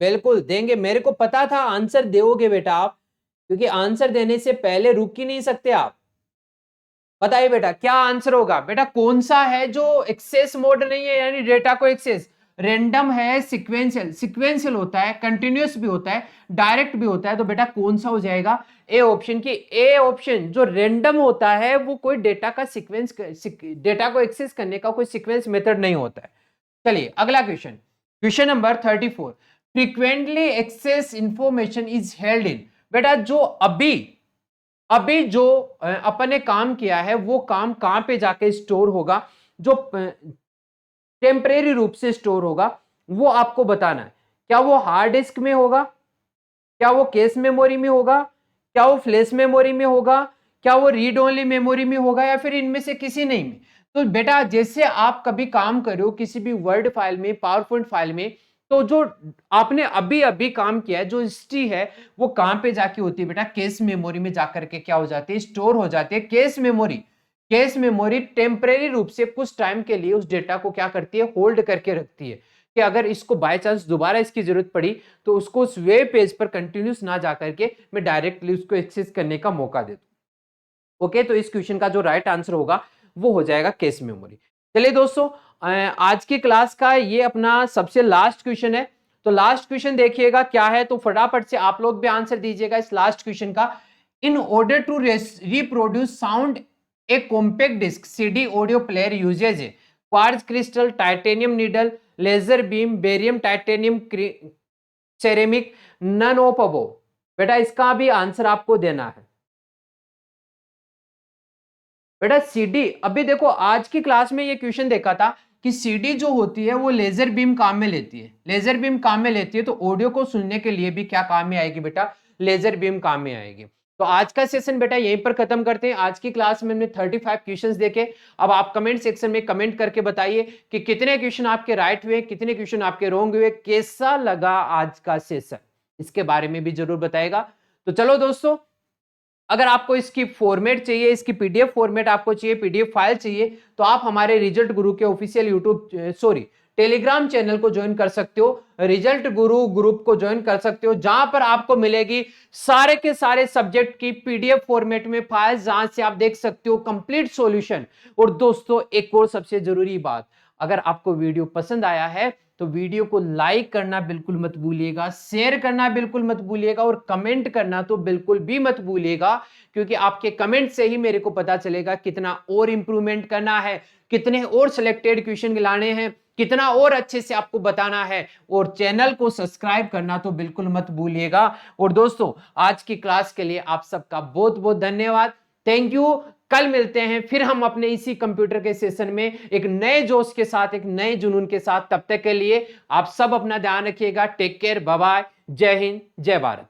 बिल्कुल देंगे, मेरे को पता था आंसर दोगे बेटा आप, क्योंकि आंसर देने से पहले रुक ही नहीं सकते आप। बताइए बेटा क्या आंसर होगा? बेटा कौन सा है जो एक्सेस मोड नहीं है, यानी डेटा को एक्सेस? रेंडम है, सिक्वेंशियल होता है, कंटिन्यूअस भी होता है, डायरेक्ट भी होता है। तो बेटा कौन सा हो जाएगा? ए ऑप्शन की ए ऑप्शन। जो रेंडम होता है वो कोई डेटा का सीक्वेंस, डेटा को एक्सेस करने का कोई सीक्वेंस मेथड नहीं होता है। चलिए अगला question, question number 34। Frequently access information is held in? बेटा जो अभी जो अपन ने काम किया है वो काम कहां पे जाके स्टोर होगा? जो टेम्परेरी रूप से स्टोर होगा वो आपको बताना है। क्या वो हार्ड डिस्क में होगा? क्या वो केस मेमोरी में होगा? क्या वो फ्लैश मेमोरी में होगा? क्या वो रीड ओनली मेमोरी में होगा? या फिर इनमें से किसी नहीं में? तो बेटा जैसे आप कभी काम कर रहे हो किसी भी वर्ड फाइल में, पावर पॉइंट फाइल में, तो जो आपने अभी अभी काम किया है, जो हिस्ट्री है वो कहां पे जाके होती है बेटा? केस मेमोरी में जाकर के क्या हो जाती है? स्टोर हो जाती है। केस मेमोरी टेम्परेरी रूप से कुछ टाइम के लिए उस डेटा को क्या करती है? होल्ड करके रखती है, कि अगर इसको बाय चांस दोबारा इसकी जरूरत पड़ी तो उसको उस वेब पेज पर कंटिन्यूस ना जाकर के मैं डायरेक्टली उसको एक्सेस करने का मौका दे दूं। ओके, तो इस क्वेश्चन का जो राइट आंसर होगा वो हो जाएगा केस मेमोरी। चलिए दोस्तों, आज की क्लास का ये अपना सबसे लास्ट क्वेश्चन है। तो लास्ट क्वेश्चन देखिएगा क्या है, तो फटाफट से आप लोग भी आंसर दीजिएगा इस लास्ट क्वेश्चन का। In order to reproduce sound a compact disk CD audio player uses a quartz crystal, titanium needle, laser beam, barium titanium, ceramic, none of above? बेटा इसका भी आंसर आपको देना है। बेटा सीडी, अभी देखो आज की क्लास में ये क्वेश्चन देखा था कि सीडी जो होती है वो लेजर बीम काम में लेती है। लेजर बीम काम में लेती है तो ऑडियो को सुनने के लिए भी क्या काम में आएगी बेटा? लेजर बीम काम में आएगी। तो आज का सेशन बेटा यहीं पर खत्म करते हैं। आज की क्लास में हमने 35 क्वेश्चंस देखे। अब आप कमेंट सेक्शन में कमेंट करके बताइए कि कितने क्वेश्चन आपके राइट हुए, कितने क्वेश्चन आपके रॉन्ग हुए, कैसा लगा आज का सेशन, इसके बारे में भी जरूर बताएगा। तो चलो दोस्तों, अगर आपको इसकी फॉर्मेट चाहिए, इसकी पीडीएफ फॉर्मेट आपको चाहिए, पीडीएफ फाइल चाहिए, तो आप हमारे रिजल्ट गुरु के ऑफिशियल टेलीग्राम चैनल को ज्वाइन कर सकते हो। रिजल्ट गुरु ग्रुप को ज्वाइन कर सकते हो, जहां पर आपको मिलेगी सारे के सारे सब्जेक्ट की पीडीएफ फॉर्मेट में फाइल, जहां से आप देख सकते हो कंप्लीट सॉल्यूशन। और दोस्तों एक और सबसे जरूरी बात, अगर आपको वीडियो पसंद आया है तो वीडियो को लाइक करना बिल्कुल मत भूलिएगा, शेयर करना बिल्कुल मत भूलिएगा, और कमेंट करना तो बिल्कुल भी मत भूलिएगा, क्योंकि आपके कमेंट से ही मेरे को पता चलेगा कितना और इंप्रूवमेंट करना है, कितने और सिलेक्टेड क्वेश्चन लाने हैं, कितना और अच्छे से आपको बताना है। और चैनल को सब्सक्राइब करना तो बिल्कुल मत भूलिएगा। और दोस्तों आज की क्लास के लिए आप सबका बहुत बहुत धन्यवाद, थैंक यू। कल मिलते हैं फिर हम अपने इसी कंप्यूटर के सेशन में एक नए जोश के साथ, एक नए जुनून के साथ। तब तक के लिए आप सब अपना ध्यान रखिएगा। टेक केयर, बाय बाय, जय हिंद, जय भारत।